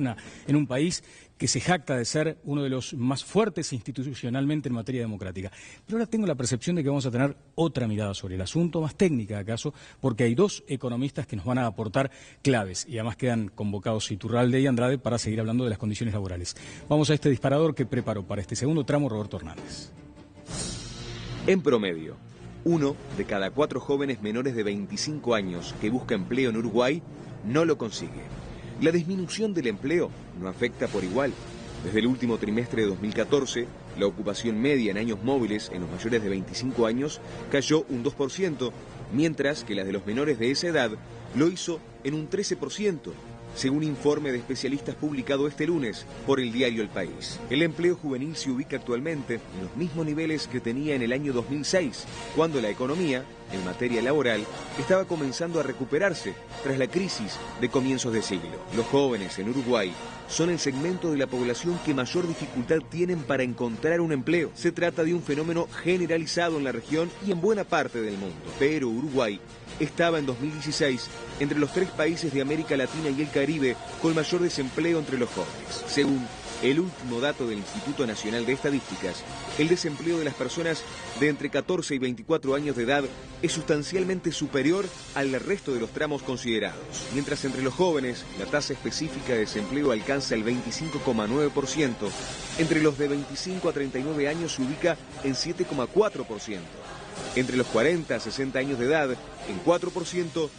en un país que se jacta de ser uno de los más fuertes institucionalmente en materia democrática. Pero ahora tengo la percepción de que vamos a tener otra mirada sobre el asunto, más técnica acaso, porque hay dos economistas que nos van a aportar claves y además quedan convocados Iturralde y Andrade para seguir hablando de las condiciones laborales. Vamos a este disparador que preparó para este segundo tramo Roberto Hernández. En promedio, 1 de cada 4 jóvenes menores de 25 años que busca empleo en Uruguay no lo consigue. La disminución del empleo no afecta por igual. Desde el último trimestre de 2014, la ocupación media en años móviles en los mayores de 25 años cayó un 2%, mientras que la de los menores de esa edad lo hizo en un 13%. según informe de especialistas publicado este lunes por el diario El País. El empleo juvenil se ubica actualmente en los mismos niveles que tenía en el año 2006, cuando la economía, en materia laboral, estaba comenzando a recuperarse tras la crisis de comienzos de siglo. Los jóvenes en Uruguay son el segmento de la población que mayor dificultad tienen para encontrar un empleo. Se trata de un fenómeno generalizado en la región y en buena parte del mundo. Pero Uruguay estaba en 2016 entre los 3 países de América Latina y el Caribe con mayor desempleo entre los jóvenes. Según el último dato del Instituto Nacional de Estadísticas, el desempleo de las personas de entre 14 y 24 años de edad es sustancialmente superior al del resto de los tramos considerados. Mientras entre los jóvenes la tasa específica de desempleo alcanza el 25,9%, entre los de 25 a 39 años se ubica en 7,4%, entre los 40 a 60 años de edad en 4%,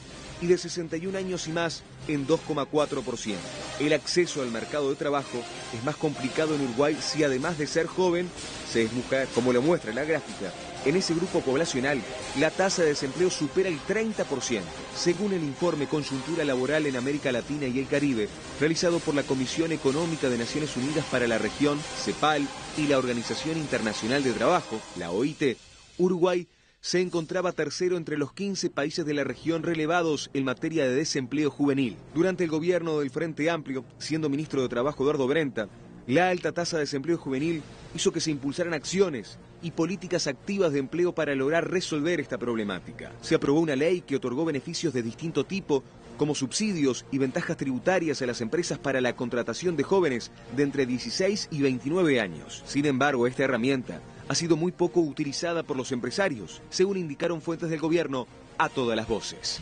y de 61 años y más en 2,4%. El acceso al mercado de trabajo es más complicado en Uruguay si además de ser joven, se es mujer, como lo muestra la gráfica. En ese grupo poblacional, la tasa de desempleo supera el 30%, según el informe Coyuntura Laboral en América Latina y el Caribe, realizado por la Comisión Económica de Naciones Unidas para la Región, CEPAL, y la Organización Internacional de Trabajo, la OIT. Uruguay se encontraba tercero entre los 15 países de la región relevados en materia de desempleo juvenil. Durante el gobierno del Frente Amplio, siendo ministro de Trabajo Eduardo Brenta, la alta tasa de desempleo juvenil hizo que se impulsaran acciones y políticas activas de empleo para lograr resolver esta problemática. Se aprobó una ley que otorgó beneficios de distinto tipo, como subsidios y ventajas tributarias a las empresas para la contratación de jóvenes de entre 16 y 29 años. Sin embargo, esta herramienta ha sido muy poco utilizada por los empresarios, según indicaron fuentes del gobierno a todas las voces.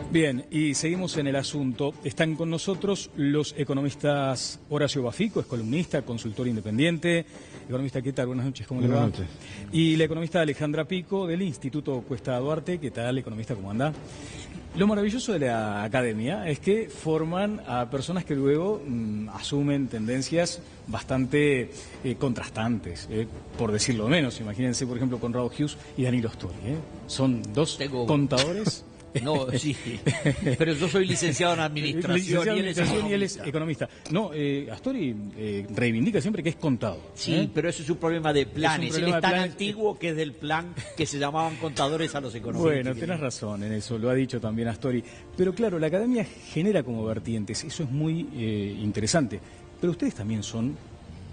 Bien, y seguimos en el asunto. Están con nosotros los economistas Horacio Bafico, es columnista, consultor independiente. Economista, ¿qué tal? Buenas noches, ¿cómo le va? Buenas noches. Y la economista Alejandra Pico, del Instituto Cuesta Duarte. ¿Qué tal, economista, cómo anda? Lo maravilloso de la academia es que forman a personas que luego asumen tendencias bastante contrastantes, por decirlo menos. Imagínense, por ejemplo, Conrado Hughes y Danilo Astori. Son dos contadores. No, sí, pero yo soy licenciado en administración y él es economista. No, Astori reivindica siempre que es contador. Sí, pero eso es un problema de planes. Él es tan antiguo que es del plan que se llamaban contadores a los economistas. Bueno, tenés razón en eso, lo ha dicho también Astori. Pero claro, la academia genera como vertientes, eso es muy interesante. Pero ustedes también son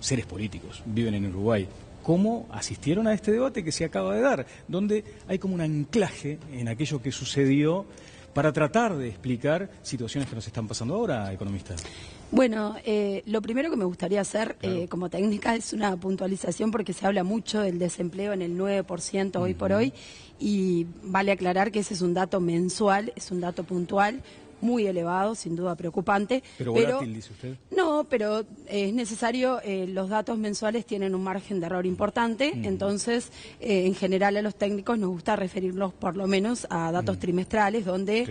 seres políticos, viven en Uruguay. ¿Cómo asistieron a este debate que se acaba de dar? Donde hay como un anclaje en aquello que sucedió para tratar de explicar situaciones que nos están pasando ahora, economista. Bueno, lo primero que me gustaría hacer como técnica es una puntualización porque se habla mucho del desempleo en el 9% hoy por hoy y vale aclarar que ese es un dato mensual, es un dato puntual, muy elevado, sin duda preocupante. Pero volátil, dice usted. No, pero es necesario, los datos mensuales tienen un margen de error importante, entonces en general a los técnicos nos gusta referirlos por lo menos a datos trimestrales donde,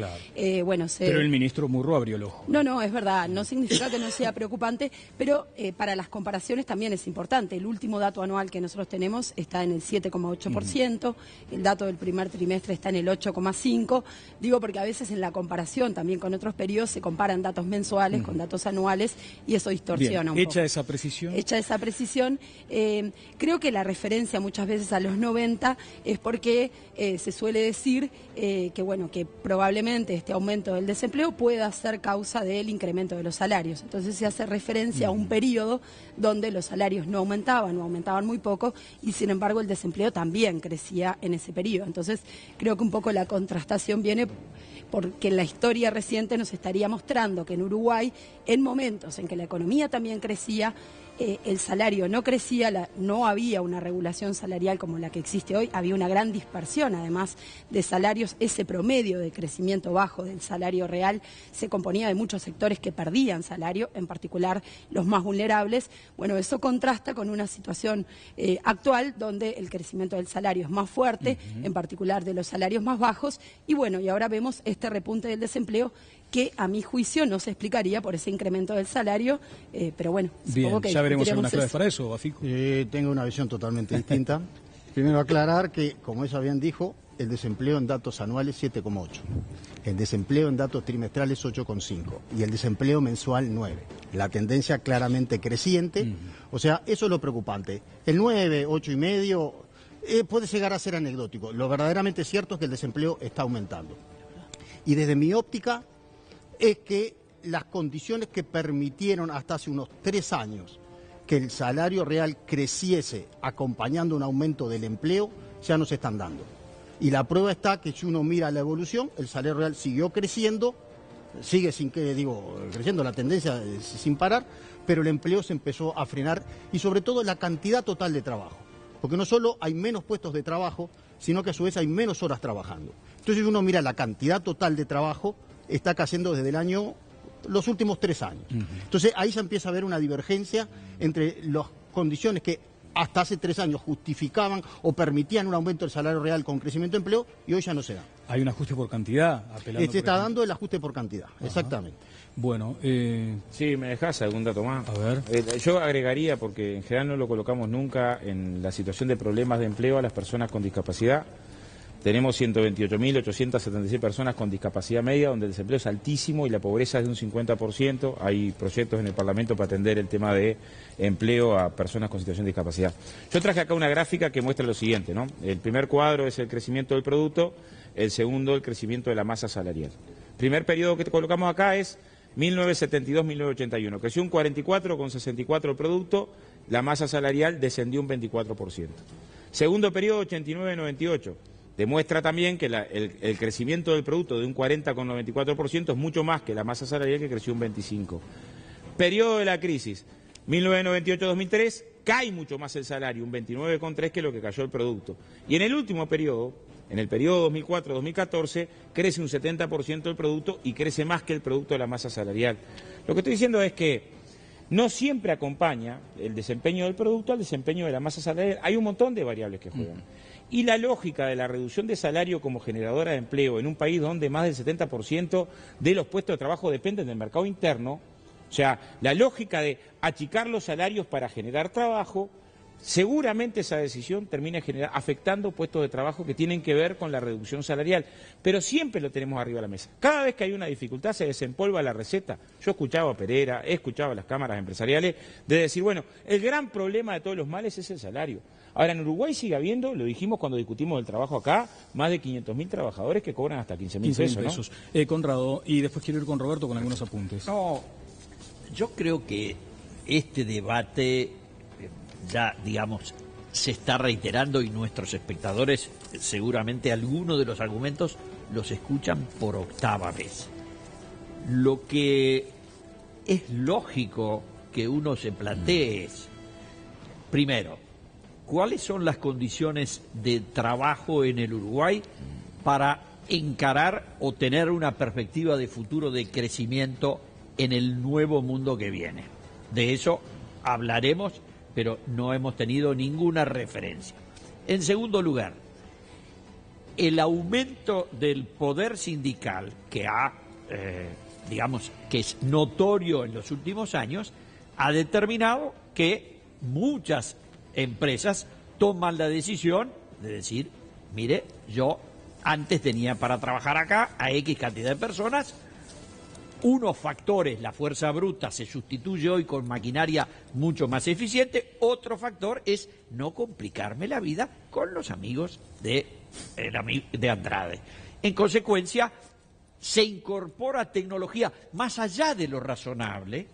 bueno, Pero el ministro Murro abrió el ojo. No, es verdad, no significa que no sea preocupante, pero para las comparaciones también es importante. El último dato anual que nosotros tenemos está en el 7,8%, el dato del primer trimestre está en el 8,5%, digo porque a veces en la comparación también con otros periodos se comparan datos mensuales con datos anuales y eso distorsiona un poco. Hecha esa precisión. Hecha esa precisión, creo que la referencia muchas veces a los 90 es porque se suele decir que bueno, que probablemente este aumento del desempleo pueda ser causa del incremento de los salarios. Entonces se hace referencia a un periodo donde los salarios no aumentaban o aumentaban muy poco y sin embargo el desempleo también crecía en ese periodo. Entonces creo que un poco la contrastación viene porque en la historia reciente nos estaría mostrando que en Uruguay, en momentos en que la economía también crecía, el salario no crecía, no había una regulación salarial como la que existe hoy, había una gran dispersión además de salarios, ese promedio de crecimiento bajo del salario real se componía de muchos sectores que perdían salario, en particular los más vulnerables. Bueno, eso contrasta con una situación actual donde el crecimiento del salario es más fuerte, en particular de los salarios más bajos, y bueno, y ahora vemos este repunte del desempleo que a mi juicio no se explicaría por ese incremento del salario, pero bueno, supongo que ya veremos algunas claves para eso, Bafico. Tengo una visión totalmente distinta. Primero aclarar que, como ella bien dijo, el desempleo en datos anuales 7,8, el desempleo en datos trimestrales 8,5 y el desempleo mensual 9. La tendencia claramente creciente, o sea, eso es lo preocupante. El 9, 8,5 puede llegar a ser anecdótico. Lo verdaderamente cierto es que el desempleo está aumentando. Y desde mi óptica es que las condiciones que permitieron hasta hace unos 3 años que el salario real creciese acompañando un aumento del empleo, ya no se están dando. Y la prueba está que si uno mira la evolución, el salario real siguió creciendo, sigue creciendo la tendencia sin parar, pero el empleo se empezó a frenar y sobre todo la cantidad total de trabajo. Porque no solo hay menos puestos de trabajo, sino que a su vez hay menos horas trabajando. Entonces si uno mira la cantidad total de trabajo, está cayendo desde los últimos 3 años. Entonces ahí se empieza a ver una divergencia entre las condiciones que hasta hace 3 años justificaban o permitían un aumento del salario real con crecimiento de empleo y hoy ya no se da. ¿Hay un ajuste por cantidad? Se está dando el ajuste por cantidad, exactamente. Bueno, sí, ¿me dejás algún dato más? A ver. Yo agregaría, porque en general no lo colocamos nunca en la situación de problemas de empleo a las personas con discapacidad. Tenemos 128.876 personas con discapacidad media, donde el desempleo es altísimo y la pobreza es de un 50%. Hay proyectos en el Parlamento para atender el tema de empleo a personas con situación de discapacidad. Yo traje acá una gráfica que muestra lo siguiente, ¿no? El primer cuadro es el crecimiento del producto, el segundo el crecimiento de la masa salarial. El primer periodo que colocamos acá es 1972-1981. Creció un 44,64 el producto, la masa salarial descendió un 24%. Segundo periodo, 89-98. Demuestra también que el crecimiento del producto de un 40,94% es mucho más que la masa salarial, que creció un 25%. Periodo de la crisis, 1998-2003, cae mucho más el salario, un 29,3% que lo que cayó el producto. Y en el último periodo, en el periodo 2004-2014, crece un 70% el producto y crece más que el producto de la masa salarial. Lo que estoy diciendo es que no siempre acompaña el desempeño del producto al desempeño de la masa salarial. Hay un montón de variables que juegan. Y la lógica de la reducción de salario como generadora de empleo en un país donde más del 70% de los puestos de trabajo dependen del mercado interno, o sea, la lógica de achicar los salarios para generar trabajo, seguramente esa decisión termina afectando puestos de trabajo que tienen que ver con la reducción salarial, pero siempre lo tenemos arriba de la mesa. Cada vez que hay una dificultad se desempolva la receta. Yo escuchaba a Pereira, he escuchado a las cámaras empresariales de decir, bueno, el gran problema de todos los males es el salario. Ahora, en Uruguay sigue habiendo, lo dijimos cuando discutimos el trabajo acá, más de 500.000 trabajadores que cobran hasta 15.000 pesos, ¿no? Conrado, y después quiero ir con Roberto con algunos apuntes. No, yo creo que este debate ya, digamos, se está reiterando y nuestros espectadores seguramente algunos de los argumentos los escuchan por 8ª vez. Lo que es lógico que uno se plantee es, primero, ¿cuáles son las condiciones de trabajo en el Uruguay para encarar o tener una perspectiva de futuro de crecimiento en el nuevo mundo que viene? De eso hablaremos, pero no hemos tenido ninguna referencia. En segundo lugar, el aumento del poder sindical que que es notorio en los últimos años, ha determinado que muchas empresas toman la decisión de decir, mire, yo antes tenía para trabajar acá a X cantidad de personas. Unos factores, la fuerza bruta se sustituye hoy con maquinaria mucho más eficiente. Otro factor es no complicarme la vida con los amigos de Andrade. En consecuencia, se incorpora tecnología más allá de lo razonable,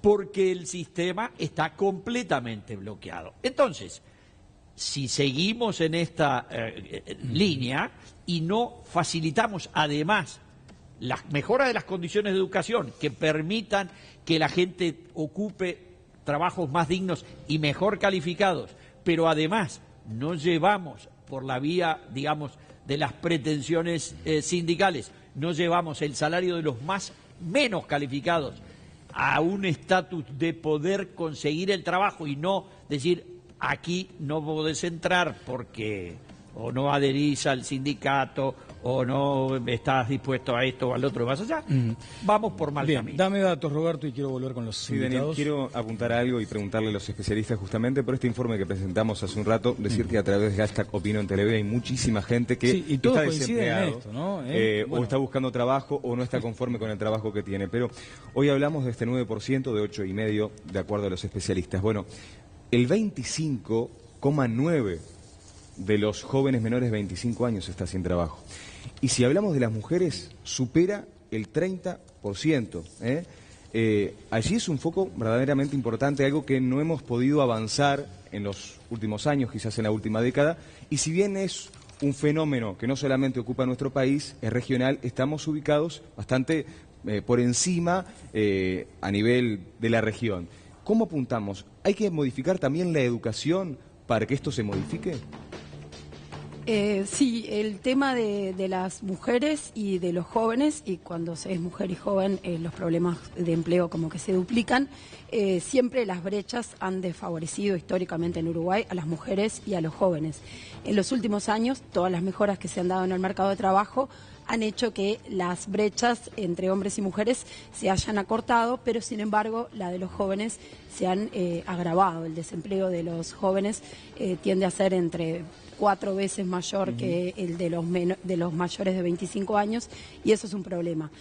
porque el sistema está completamente bloqueado. Entonces, si seguimos en esta línea y no facilitamos además la mejora de las condiciones de educación que permitan que la gente ocupe trabajos más dignos y mejor calificados, pero además no llevamos por la vía, digamos, de las pretensiones sindicales, no llevamos el salario de los menos calificados a un estatus de poder conseguir el trabajo y no decir, aquí no podés entrar porque o no adherís al sindicato o no estás dispuesto a esto o al otro más allá, vamos por mal camino. Dame datos, Roberto, y quiero volver con los invitados. Daniel, quiero apuntar a algo y preguntarle a los especialistas justamente por este informe que presentamos hace un rato, decir que a través de hashtag Opino en Televisión hay muchísima gente que y todos está coinciden desempleado, en esto, ¿no? o está buscando trabajo o no está conforme con el trabajo que tiene. Pero hoy hablamos de este 9%, de 8,5% de acuerdo a los especialistas. Bueno, el 25,9% de los jóvenes menores de 25 años está sin trabajo. Y si hablamos de las mujeres, supera el 30%. Allí es un foco verdaderamente importante, algo que no hemos podido avanzar en los últimos años, quizás en la última década, y si bien es un fenómeno que no solamente ocupa nuestro país, es regional, estamos ubicados bastante por encima a nivel de la región. ¿Cómo apuntamos? ¿Hay que modificar también la educación para que esto se modifique? Sí, el tema de las mujeres y de los jóvenes, y cuando se es mujer y joven los problemas de empleo como que se duplican, siempre las brechas han desfavorecido históricamente en Uruguay a las mujeres y a los jóvenes. En los últimos años, todas las mejoras que se han dado en el mercado de trabajo han hecho que las brechas entre hombres y mujeres se hayan acortado, pero sin embargo la de los jóvenes se han agravado. El desempleo de los jóvenes tiende a ser entre 4 veces mayor que el de los mayores de 25 años, y eso es un problema.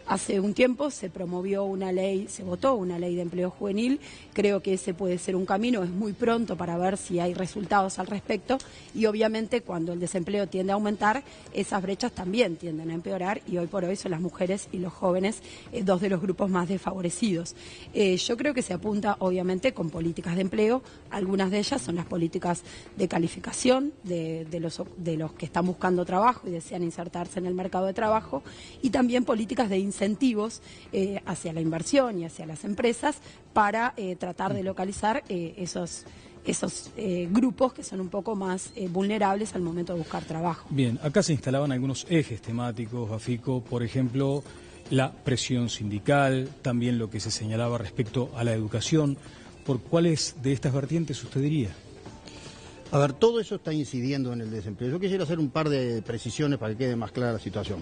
Hace un tiempo se promovió una ley, se votó una ley de empleo juvenil. Creo que ese puede ser un camino. Es muy pronto para ver si hay resultados al respecto, y obviamente cuando el desempleo tiende a aumentar, esas brechas también tienden a empeorar, y hoy por hoy son las mujeres y los jóvenes dos de los grupos más desfavorecidos. Yo creo que se apunta obviamente con políticas de empleo. Algunas de ellas son las políticas de calificación de los que están buscando trabajo y desean insertarse en el mercado de trabajo, y también políticas de incentivos hacia la inversión y hacia las empresas para tratar de localizar esos grupos que son un poco más vulnerables al momento de buscar trabajo. Bien, acá se instalaban algunos ejes temáticos, Bafico, por ejemplo, la presión sindical, también lo que se señalaba respecto a la educación. ¿Por cuáles de estas vertientes usted diría? A ver, todo eso está incidiendo en el desempleo. Yo quisiera hacer un par de precisiones para que quede más clara la situación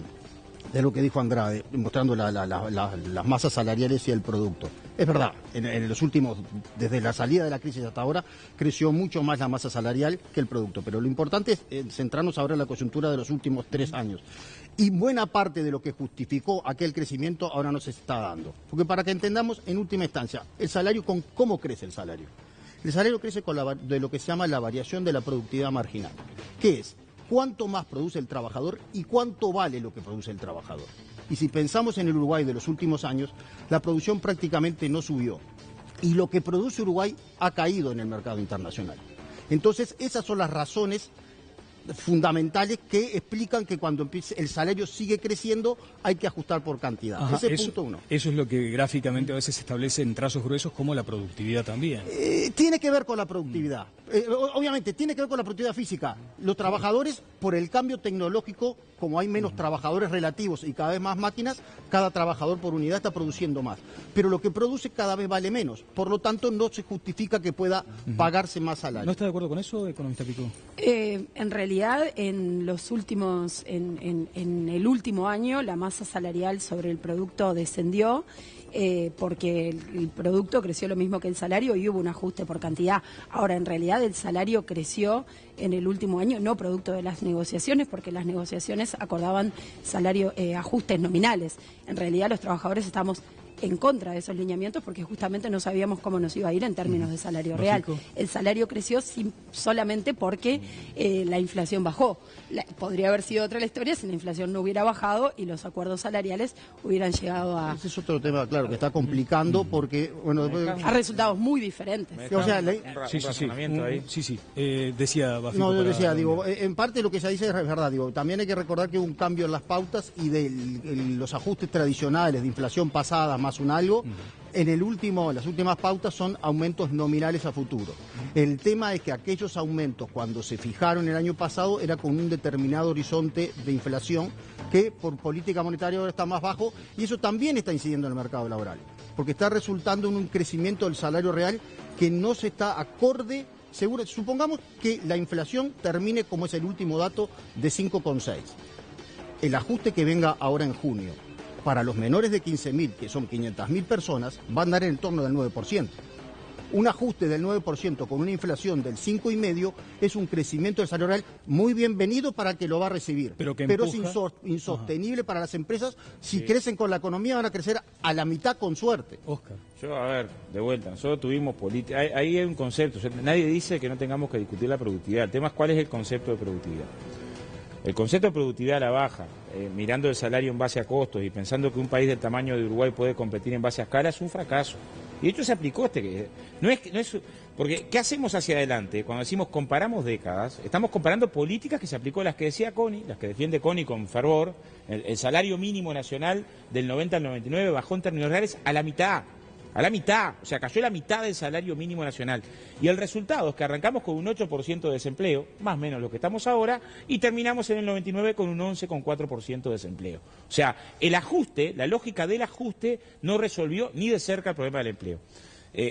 de lo que dijo Andrade, mostrando las masas salariales y el producto. Es verdad, en los últimos, desde la salida de la crisis hasta ahora, creció mucho más la masa salarial que el producto, pero lo importante es centrarnos ahora en la coyuntura de los últimos 3 años. Y buena parte de lo que justificó aquel crecimiento ahora no se está dando. Porque para que entendamos, en última instancia, el salario, ¿cómo crece el salario? El salario crece con de lo que se llama la variación de la productividad marginal. ¿Qué es? Cuánto más produce el trabajador y cuánto vale lo que produce el trabajador. Y si pensamos en el Uruguay de los últimos años, la producción prácticamente no subió. Y lo que produce Uruguay ha caído en el mercado internacional. Entonces, esas son las razones fundamentales que explican que cuando el salario sigue creciendo hay que ajustar por cantidad. Ajá, ese es punto uno. Eso es lo que gráficamente a veces se establece en trazos gruesos como la productividad también. Tiene que ver con la productividad. Obviamente, tiene que ver con la productividad física. Los trabajadores, por el cambio tecnológico, como hay menos trabajadores relativos y cada vez más máquinas, cada trabajador por unidad está produciendo más. Pero lo que produce cada vez vale menos. Por lo tanto, no se justifica que pueda pagarse más salario. ¿No está de acuerdo con eso, economista Pico? En realidad, en el último año, la masa salarial sobre el producto descendió. Porque el producto creció lo mismo que el salario y hubo un ajuste por cantidad. Ahora, en realidad, el salario creció en el último año, no producto de las negociaciones, porque las negociaciones acordaban ajustes nominales. En realidad, los trabajadores estamos en contra de esos lineamientos porque justamente no sabíamos cómo nos iba a ir en términos de salario real. El salario creció solamente porque la inflación bajó. Podría haber sido otra la historia si la inflación no hubiera bajado y los acuerdos salariales hubieran llegado a... Ese es otro tema, claro, que está complicando porque... bueno, a resultados muy diferentes. O sea, decía Bafico. No, yo decía, digo, en parte lo que se dice es verdad, digo, también hay que recordar que hubo un cambio en las pautas y de los ajustes tradicionales de inflación pasada más un algo, las últimas pautas son aumentos nominales a futuro. El tema es que aquellos aumentos cuando se fijaron el año pasado era con un determinado horizonte de inflación que por política monetaria ahora está más bajo y eso también está incidiendo en el mercado laboral, porque está resultando en un crecimiento del salario real que no se está acorde supongamos que la inflación termine, como es el último dato, de 5,6. El ajuste que venga ahora en junio para los menores de 15.000, que son 500.000 personas, va a andar en torno del 9%. Un ajuste del 9% con una inflación del 5,5% es un crecimiento del salario real muy bienvenido para el que lo va a recibir. Pero es insostenible para las empresas. Si crecen con la economía, van a crecer a la mitad con suerte. Oscar. Yo, a ver, de vuelta, nosotros tuvimos política. Ahí hay un concepto. Nadie dice que no tengamos que discutir la productividad. El tema es cuál es el concepto de productividad. El concepto de productividad a la baja, mirando el salario en base a costos y pensando que un país del tamaño de Uruguay puede competir en base a escala, es un fracaso. Y de hecho se aplicó porque ¿qué hacemos hacia adelante? Cuando decimos comparamos décadas, estamos comparando políticas que se aplicó, las que decía Connie, las que defiende Connie con fervor. El salario mínimo nacional del 90 al 99 bajó en términos reales a la mitad, o sea, cayó la mitad del salario mínimo nacional. Y el resultado es que arrancamos con un 8% de desempleo, más o menos lo que estamos ahora, y terminamos en el 99 con un 11,4% de desempleo. O sea, el ajuste, la lógica del ajuste no resolvió ni de cerca el problema del empleo.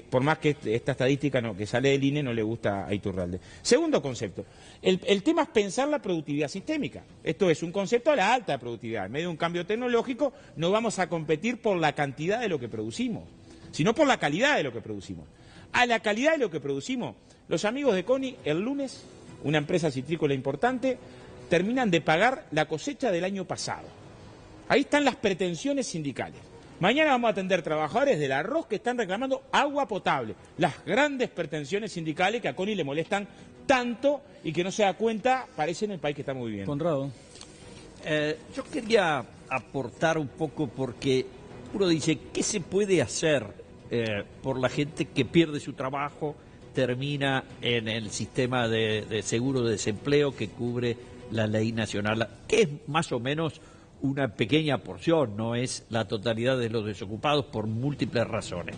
Por más que esta estadística que sale del INE no le gusta a Iturralde. Segundo concepto, el tema es pensar la productividad sistémica. Esto es un concepto a la alta productividad. En medio de un cambio tecnológico no vamos a competir por la cantidad de lo que producimos, sino por la calidad de lo que producimos. A la calidad de lo que producimos, los amigos de Connie, el lunes, una empresa citrícola importante, terminan de pagar la cosecha del año pasado. Ahí están las pretensiones sindicales. Mañana vamos a atender trabajadores del arroz que están reclamando agua potable. Las grandes pretensiones sindicales que a Connie le molestan tanto y que no se da cuenta, parece en el país que estamos viviendo. Conrado. Yo quería aportar un poco porque uno dice, ¿qué se puede hacer por la gente que pierde su trabajo, termina en el sistema de seguro de desempleo que cubre la ley nacional, que es más o menos una pequeña porción, no es la totalidad de los desocupados por múltiples razones?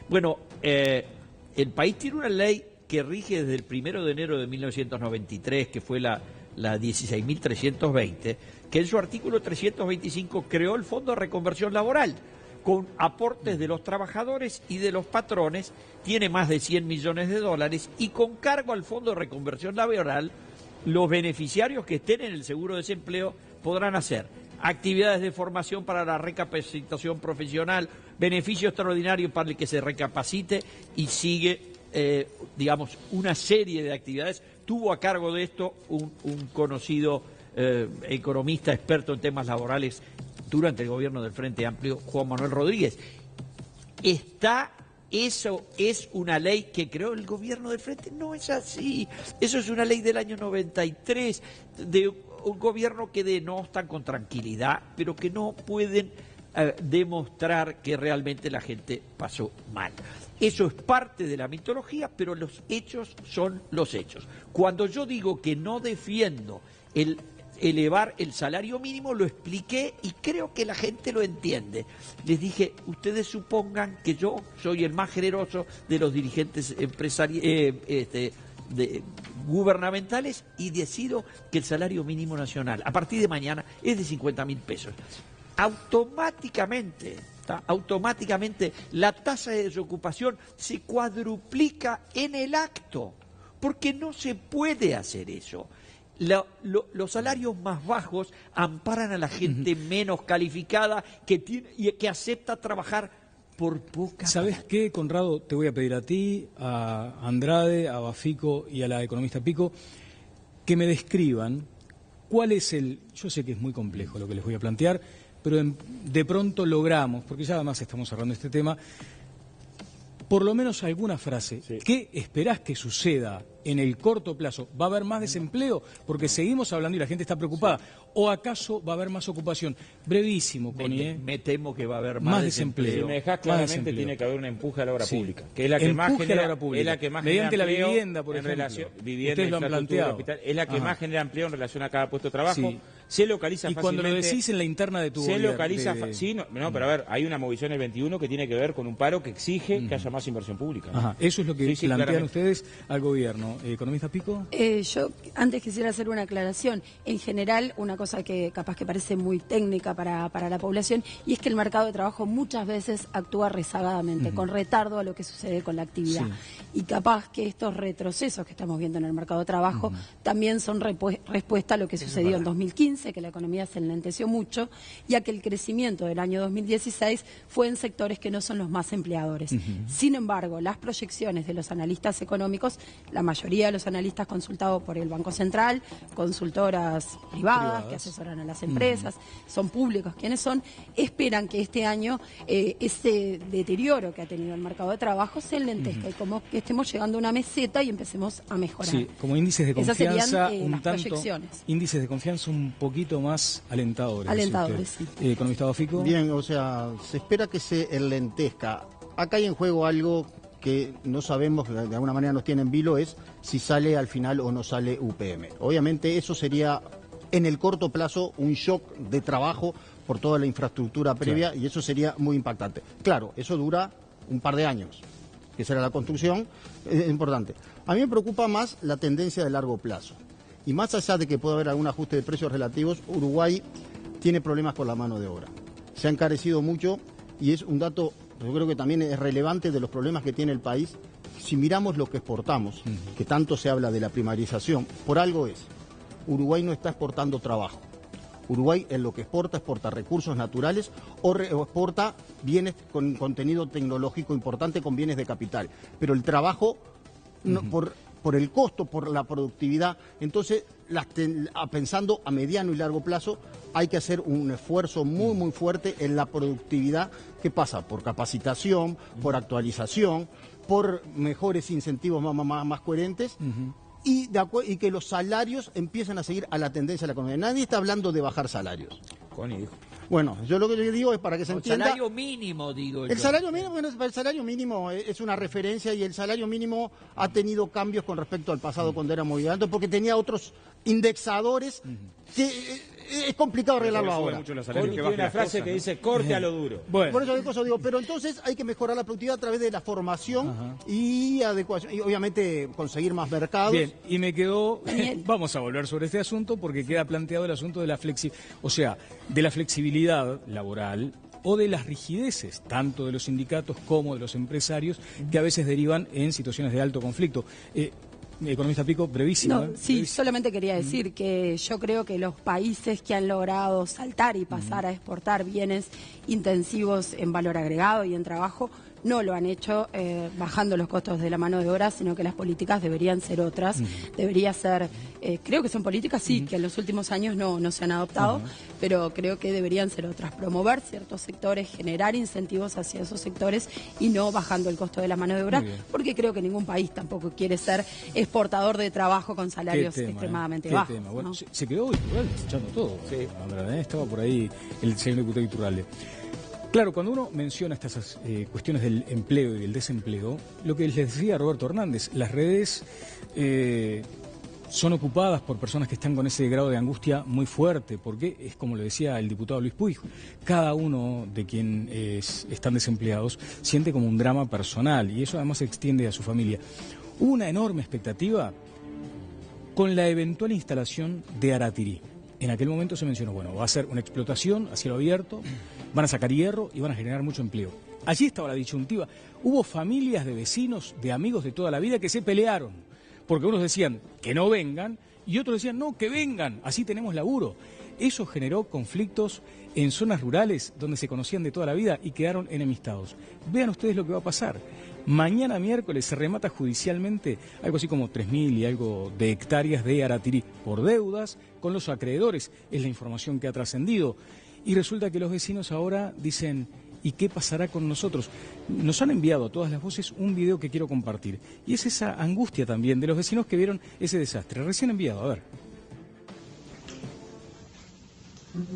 Bueno, el país tiene una ley que rige desde el 1 de enero de 1993, que fue la 16.320, que en su artículo 325 creó el Fondo de Reconversión Laboral, con aportes de los trabajadores y de los patrones, tiene más de 100 millones de dólares, y con cargo al Fondo de Reconversión Laboral, los beneficiarios que estén en el seguro de desempleo podrán hacer actividades de formación para la recapacitación profesional, beneficio extraordinario para el que se recapacite, y sigue, una serie de actividades. Tuvo a cargo de esto un conocido economista experto en temas laborales durante el gobierno del Frente Amplio, Juan Manuel Rodríguez. Eso es una ley que creó el gobierno del Frente. No es así. Eso es una ley del año 93, de un gobierno que denostan con tranquilidad, pero que no pueden demostrar que realmente la gente pasó mal. Eso es parte de la mitología, pero los hechos son los hechos. Cuando yo digo que no defiendo elevar el salario mínimo, lo expliqué y creo que la gente lo entiende. Les dije, ustedes supongan que yo soy el más generoso de los dirigentes gubernamentales y decido que el salario mínimo nacional a partir de mañana es de 50.000 pesos. Automáticamente la tasa de desocupación se cuadruplica en el acto, porque no se puede hacer eso. Los salarios más bajos amparan a la gente menos calificada que acepta trabajar por poca. ¿Sabes qué, Conrado? Te voy a pedir a ti, a Andrade, a Bafico y a la economista Pico que me describan cuál es yo sé que es muy complejo lo que les voy a plantear, pero de pronto logramos, porque ya además estamos cerrando este tema, por lo menos alguna frase. Sí. ¿Qué esperás que suceda en el corto plazo? ¿Va a haber más desempleo? Porque seguimos hablando y la gente está preocupada. Sí. ¿O acaso va a haber más ocupación? Brevísimo, Connie. Me temo que va a haber más desempleo. Si me dejás, claramente tiene que haber un empuje a la obra pública, que es la que más genera, mediante la vivienda, por ejemplo. Ustedes lo han planteado. Es la que más genera empleo en relación a cada puesto de trabajo. Sí. se localiza y fácilmente. Y cuando lo decís en la interna de tu se gobierno, localiza, sí, no, pero a ver, hay una movilización el 21 que tiene que ver con un paro que exige que haya más inversión pública, ¿no? Ajá, eso es lo que plantean claramente ustedes al gobierno. ¿Economista Pico? Yo antes quisiera hacer una aclaración. En general, una cosa que capaz que parece muy técnica para la población, y es que el mercado de trabajo muchas veces actúa rezagadamente, con retardo a lo que sucede con la actividad. Y capaz que estos retrocesos que estamos viendo en el mercado de trabajo también son respuesta a lo que sucedió en 2015, que la economía se enlenteció mucho, y a que el crecimiento del año 2016 fue en sectores que no son los más empleadores. Sin embargo, las proyecciones de los analistas económicos, la mayoría de los analistas consultados por el Banco Central, consultoras privadas que asesoran a las empresas, son públicos quienes son, esperan que este año ese deterioro que ha tenido el mercado de trabajo se enlentezca y como que estemos llegando a una meseta y empecemos a mejorar. Sí, como índices de confianza, esas serían un las tanto, proyecciones. Índices de confianza un poquito más alentadores. Alentadores, sí. ¿Economista Bafico? Bien, o sea, se espera que se enlentezca. Acá hay en juego algo que no sabemos, de alguna manera nos tiene en vilo, es si sale al final o no sale UPM. Obviamente eso sería en el corto plazo un shock de trabajo por toda la infraestructura previa, y eso sería muy impactante. Claro, eso dura un par de años, que será la construcción, es importante. A mí me preocupa más la tendencia de largo plazo. Y más allá de que pueda haber algún ajuste de precios relativos, Uruguay tiene problemas con la mano de obra. Se ha encarecido mucho y es un dato, yo creo que también es relevante de los problemas que tiene el país. Si miramos lo que exportamos, que tanto se habla de la primarización, por algo es, Uruguay no está exportando trabajo. Uruguay en lo que exporta recursos naturales o exporta bienes con contenido tecnológico importante, con bienes de capital. Pero el trabajo, no, por el costo, por la productividad, entonces pensando a mediano y largo plazo hay que hacer un esfuerzo muy fuerte en la productividad. ¿Qué pasa? Por capacitación, por actualización, por mejores incentivos más coherentes. Y que los salarios empiecen a seguir a la tendencia de la economía. Nadie está hablando de bajar salarios. Bueno, yo lo que yo digo es para que se entienda... El salario mínimo, digo yo. El salario mínimo es una referencia, y el salario mínimo ha tenido cambios con respecto al pasado cuando era muy alto, porque tenía otros indexadores que es complicado arreglarlo ahora. Tiene una frase que dice corte a lo duro. Bueno. Por eso digo, pero entonces hay que mejorar la productividad a través de la formación y adecuación, y obviamente conseguir más mercados. Bien, y me quedó, vamos a volver sobre este asunto porque queda planteado el asunto de la flexibilidad laboral o de las rigideces, tanto de los sindicatos como de los empresarios, que a veces derivan en situaciones de alto conflicto. Economista Pico, brevísimo. No, sí, brevísimo. Solamente quería decir que yo creo que los países que han logrado saltar y pasar a exportar bienes intensivos en valor agregado y en trabajo no lo han hecho bajando los costos de la mano de obra, sino que las políticas deberían ser otras. Debería ser, creo que son políticas, sí, que en los últimos años no se han adoptado, pero creo que deberían ser otras. Promover ciertos sectores, generar incentivos hacia esos sectores y no bajando el costo de la mano de obra, porque creo que ningún país tampoco quiere ser exportador de trabajo con salarios extremadamente bajos. Bueno, ¿no? se quedó Iturralde escuchando todo. Sí. Estaba por ahí el señor diputado Iturralde. Claro, cuando uno menciona estas cuestiones del empleo y del desempleo, lo que les decía Roberto Hernández, las redes son ocupadas por personas que están con ese grado de angustia muy fuerte, porque es como le decía el diputado Luis Puig, cada uno de quienes están desempleados siente como un drama personal y eso además se extiende a su familia. Hubo una enorme expectativa con la eventual instalación de Aratirí. En aquel momento se mencionó, bueno, va a ser una explotación a cielo abierto, van a sacar hierro y van a generar mucho empleo. Allí estaba la disyuntiva. Hubo familias de vecinos, de amigos de toda la vida que se pelearon, porque unos decían que no vengan y otros decían, no, que vengan, así tenemos laburo. Eso generó conflictos en zonas rurales donde se conocían de toda la vida y quedaron enemistados. Vean ustedes lo que va a pasar. Mañana miércoles se remata judicialmente algo así como 3.000 y algo de hectáreas de Aratirí por deudas con los acreedores. Es la información que ha trascendido. Y resulta que los vecinos ahora dicen, ¿y qué pasará con nosotros? Nos han enviado a todas las voces un video que quiero compartir. Y es esa angustia también de los vecinos que vieron ese desastre. Recién enviado, a ver.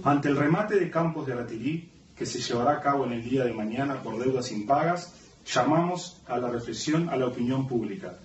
Ante el remate de campos de Aratirí, que se llevará a cabo en el día de mañana por deudas impagas, llamamos a la reflexión a la opinión pública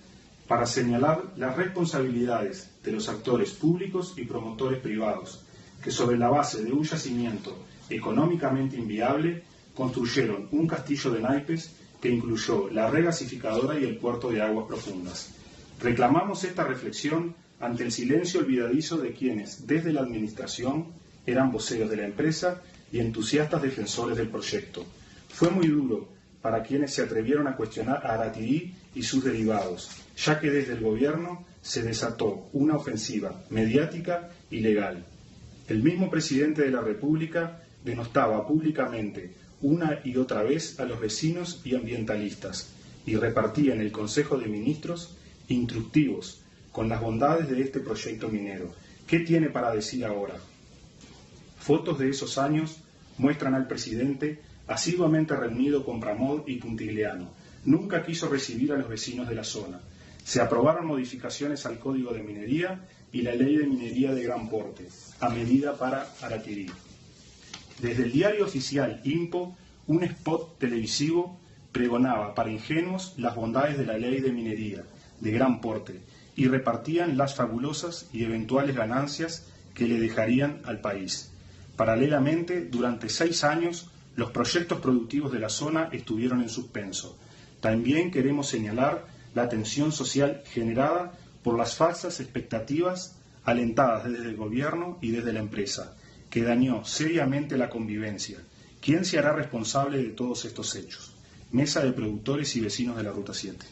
para señalar las responsabilidades de los actores públicos y promotores privados que sobre la base de un yacimiento económicamente inviable construyeron un castillo de naipes que incluyó la regasificadora y el puerto de aguas profundas. Reclamamos esta reflexión ante el silencio olvidadizo de quienes, desde la administración, eran voceros de la empresa y entusiastas defensores del proyecto. Fue muy duro para quienes se atrevieron a cuestionar a Aratirí y sus derivados, ya que desde el gobierno se desató una ofensiva mediática y legal. El mismo presidente de la República denostaba públicamente una y otra vez a los vecinos y ambientalistas y repartía en el Consejo de Ministros instructivos con las bondades de este proyecto minero. ¿Qué tiene para decir ahora? Fotos de esos años muestran al presidente asiduamente reunido con Pramod y Puntigliano. Nunca quiso recibir a los vecinos de la zona. Se aprobaron modificaciones al Código de Minería y la Ley de Minería de Gran Porte, a medida para Aratirí. Desde el diario oficial INPO, un spot televisivo pregonaba para ingenuos las bondades de la Ley de Minería de Gran Porte y repartían las fabulosas y eventuales ganancias que le dejarían al país. Paralelamente, durante 6 años, los proyectos productivos de la zona estuvieron en suspenso. También queremos señalar la tensión social generada por las falsas expectativas alentadas desde el gobierno y desde la empresa, que dañó seriamente la convivencia. ¿Quién se hará responsable de todos estos hechos? Mesa de productores y vecinos de la Ruta 7.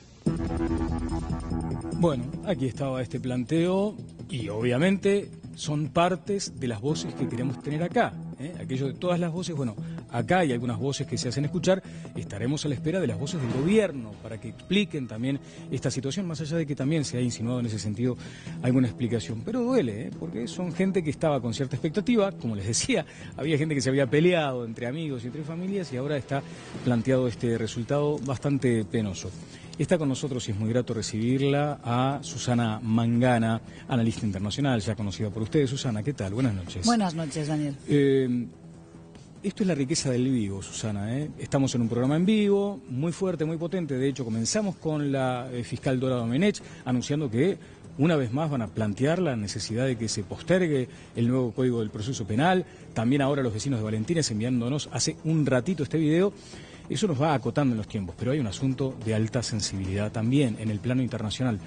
Bueno, aquí estaba este planteo y obviamente son partes de las voces que queremos tener acá. Aquello de todas las voces, bueno, acá hay algunas voces que se hacen escuchar, estaremos a la espera de las voces del gobierno para que expliquen también esta situación, más allá de que también se ha insinuado en ese sentido alguna explicación. Pero duele, porque son gente que estaba con cierta expectativa, como les decía, había gente que se había peleado entre amigos y entre familias y ahora está planteado este resultado bastante penoso. Está con nosotros y es muy grato recibirla a Susana Mangana, analista internacional, ya conocida por ustedes. Susana, ¿qué tal? Buenas noches. Buenas noches, Daniel. Esto es la riqueza del vivo, Susana. Estamos en un programa en vivo, muy fuerte, muy potente. De hecho, comenzamos con la fiscal Dora Domenech anunciando que una vez más van a plantear la necesidad de que se postergue el nuevo Código del Proceso Penal. También ahora los vecinos de Valentines enviándonos hace un ratito este video. Eso nos va acotando en los tiempos, pero hay un asunto de alta sensibilidad también en el plano internacional.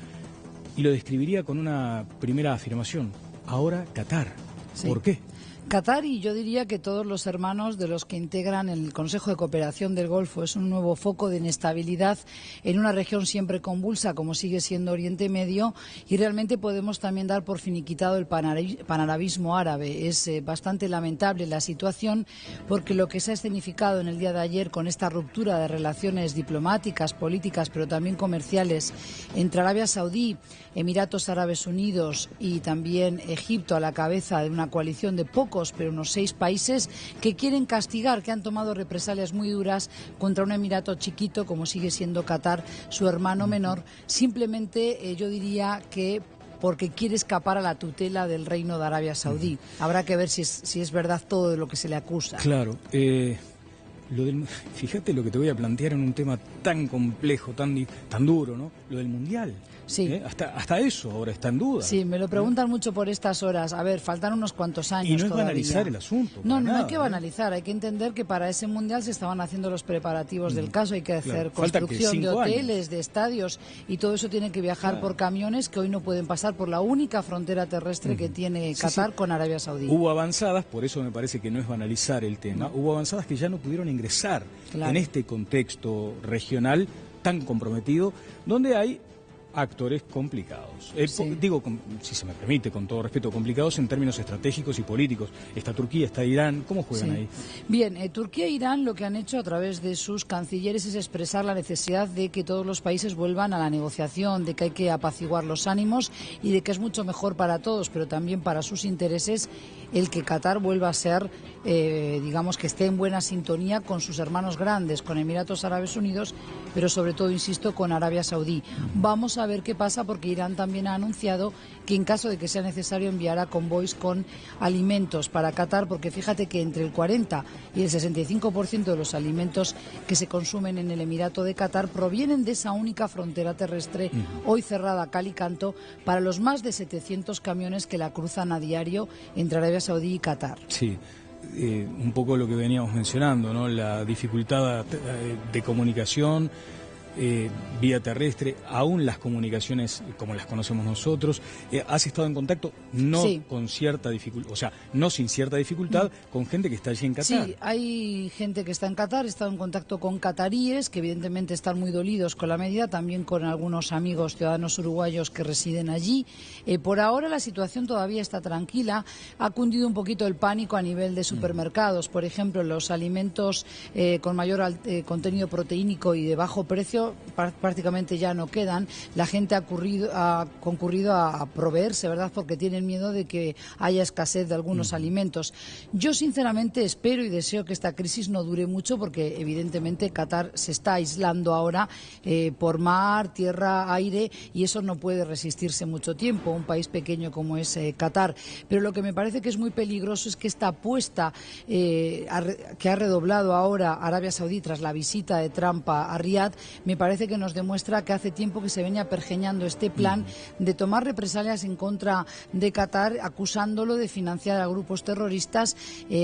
Y lo describiría con una primera afirmación. Ahora Qatar. Sí. ¿Por qué? Qatar, y yo diría que todos los hermanos de los que integran el Consejo de Cooperación del Golfo, es un nuevo foco de inestabilidad en una región siempre convulsa como sigue siendo Oriente Medio, y realmente podemos también dar por finiquitado el panarabismo árabe. Es bastante lamentable la situación porque lo que se ha escenificado en el día de ayer con esta ruptura de relaciones diplomáticas, políticas, pero también comerciales entre Arabia Saudí, Emiratos Árabes Unidos y también Egipto a la cabeza de una coalición de pocos, pero unos 6 países que quieren castigar, que han tomado represalias muy duras contra un emirato chiquito como sigue siendo Qatar, su hermano menor, simplemente yo diría que porque quiere escapar a la tutela del Reino de Arabia Saudí. Habrá que ver si es verdad todo de lo que se le acusa. Claro. Fíjate lo que te voy a plantear en un tema tan complejo, tan duro, ¿no? Lo del Mundial. Sí. Hasta eso ahora está en duda. Sí, me lo preguntan mucho por estas horas. A ver, faltan unos cuantos años. Y no es todavía banalizar el asunto. No hay que banalizar. Hay que entender que para ese Mundial se estaban haciendo los preparativos del caso. Hay que hacer construcción de hoteles, de estadios, y todo eso tiene que viajar por camiones que hoy no pueden pasar por la única frontera terrestre que tiene Qatar con Arabia Saudí. Hubo avanzadas, por eso me parece que no es banalizar el tema. Hubo avanzadas que ya no pudieron ingresar en este contexto regional tan comprometido, donde hay actores complicados. Digo, si se me permite, con todo respeto, complicados en términos estratégicos y políticos. Está Turquía, está Irán, ¿cómo juegan ahí? Bien, Turquía e Irán lo que han hecho a través de sus cancilleres es expresar la necesidad de que todos los países vuelvan a la negociación, de que hay que apaciguar los ánimos y de que es mucho mejor para todos, pero también para sus intereses, el que Qatar vuelva a ser, digamos, que esté en buena sintonía con sus hermanos grandes, con Emiratos Árabes Unidos pero sobre todo, insisto, con Arabia Saudí. Vamos a ver qué pasa, porque Irán también ha anunciado que en caso de que sea necesario enviará convoys con alimentos para Qatar, porque fíjate que entre el 40 y el 65% de los alimentos que se consumen en el Emirato de Qatar provienen de esa única frontera terrestre hoy cerrada a cal y canto para los más de 700 camiones que la cruzan a diario entre Arabia Saudí y Qatar. Sí. Un poco lo que veníamos mencionando, ¿no? La dificultad de comunicación vía terrestre, aún las comunicaciones como las conocemos nosotros. ¿Has estado en contacto? No sí. Con cierta dificultad, o sea, no sin cierta dificultad, con gente que está allí en Qatar. Sí, hay gente que está en Qatar, he estado en contacto con cataríes, que evidentemente están muy dolidos con la medida, también con algunos amigos ciudadanos uruguayos que residen allí. Por ahora la situación todavía está tranquila, ha cundido un poquito el pánico a nivel de supermercados. Por ejemplo, los alimentos con mayor contenido proteínico y de bajo precio prácticamente ya no quedan. La gente ha concurrido a proveerse, ¿verdad?, porque tienen miedo de que haya escasez de algunos alimentos. Yo sinceramente espero y deseo que esta crisis no dure mucho, porque evidentemente Qatar se está aislando ahora por mar, tierra, aire, y eso no puede resistirse mucho tiempo, un país pequeño como es Qatar. Pero lo que me parece que es muy peligroso es que esta apuesta que ha redoblado ahora Arabia Saudí tras la visita de Trump a Riad, me parece que nos demuestra que hace tiempo que se venía pergeñando este plan de tomar represalias en contra de Qatar, acusándolo de financiar a grupos terroristas,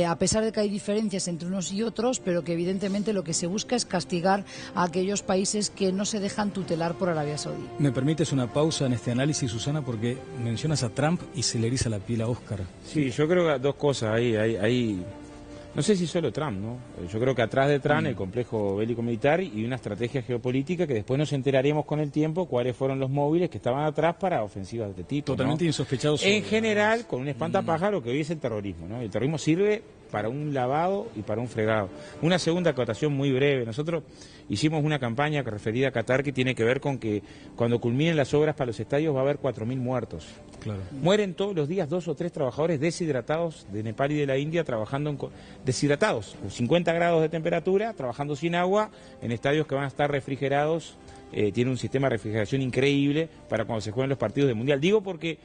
a pesar de que hay diferencias entre unos y otros, pero que evidentemente lo que se busca es castigar a aquellos países que no se dejan tutelar por Arabia Saudí. ¿Me permites una pausa en este análisis, Susana? Porque mencionas a Trump y se le eriza la piel a Oscar. Sí, yo creo que dos cosas ahí. No sé si solo Trump, ¿no? Yo creo que atrás de Trump el complejo bélico-militar y una estrategia geopolítica que después nos enteraremos con el tiempo cuáles fueron los móviles que estaban atrás para ofensivas de este tipo. Totalmente, ¿no? Insospechados. En general, con un espantapájaro que hoy es el terrorismo, ¿no? El terrorismo sirve para un lavado y para un fregado. Una segunda acotación muy breve. Nosotros hicimos una campaña referida a Qatar que tiene que ver con que cuando culminen las obras para los estadios va a haber 4.000 muertos. Claro. Mueren todos los días 2 o 3 trabajadores deshidratados de Nepal y de la India trabajando deshidratados, con 50 grados de temperatura, trabajando sin agua, en estadios que van a estar refrigerados. Tiene un sistema de refrigeración increíble para cuando se jueguen los partidos del Mundial. Digo porque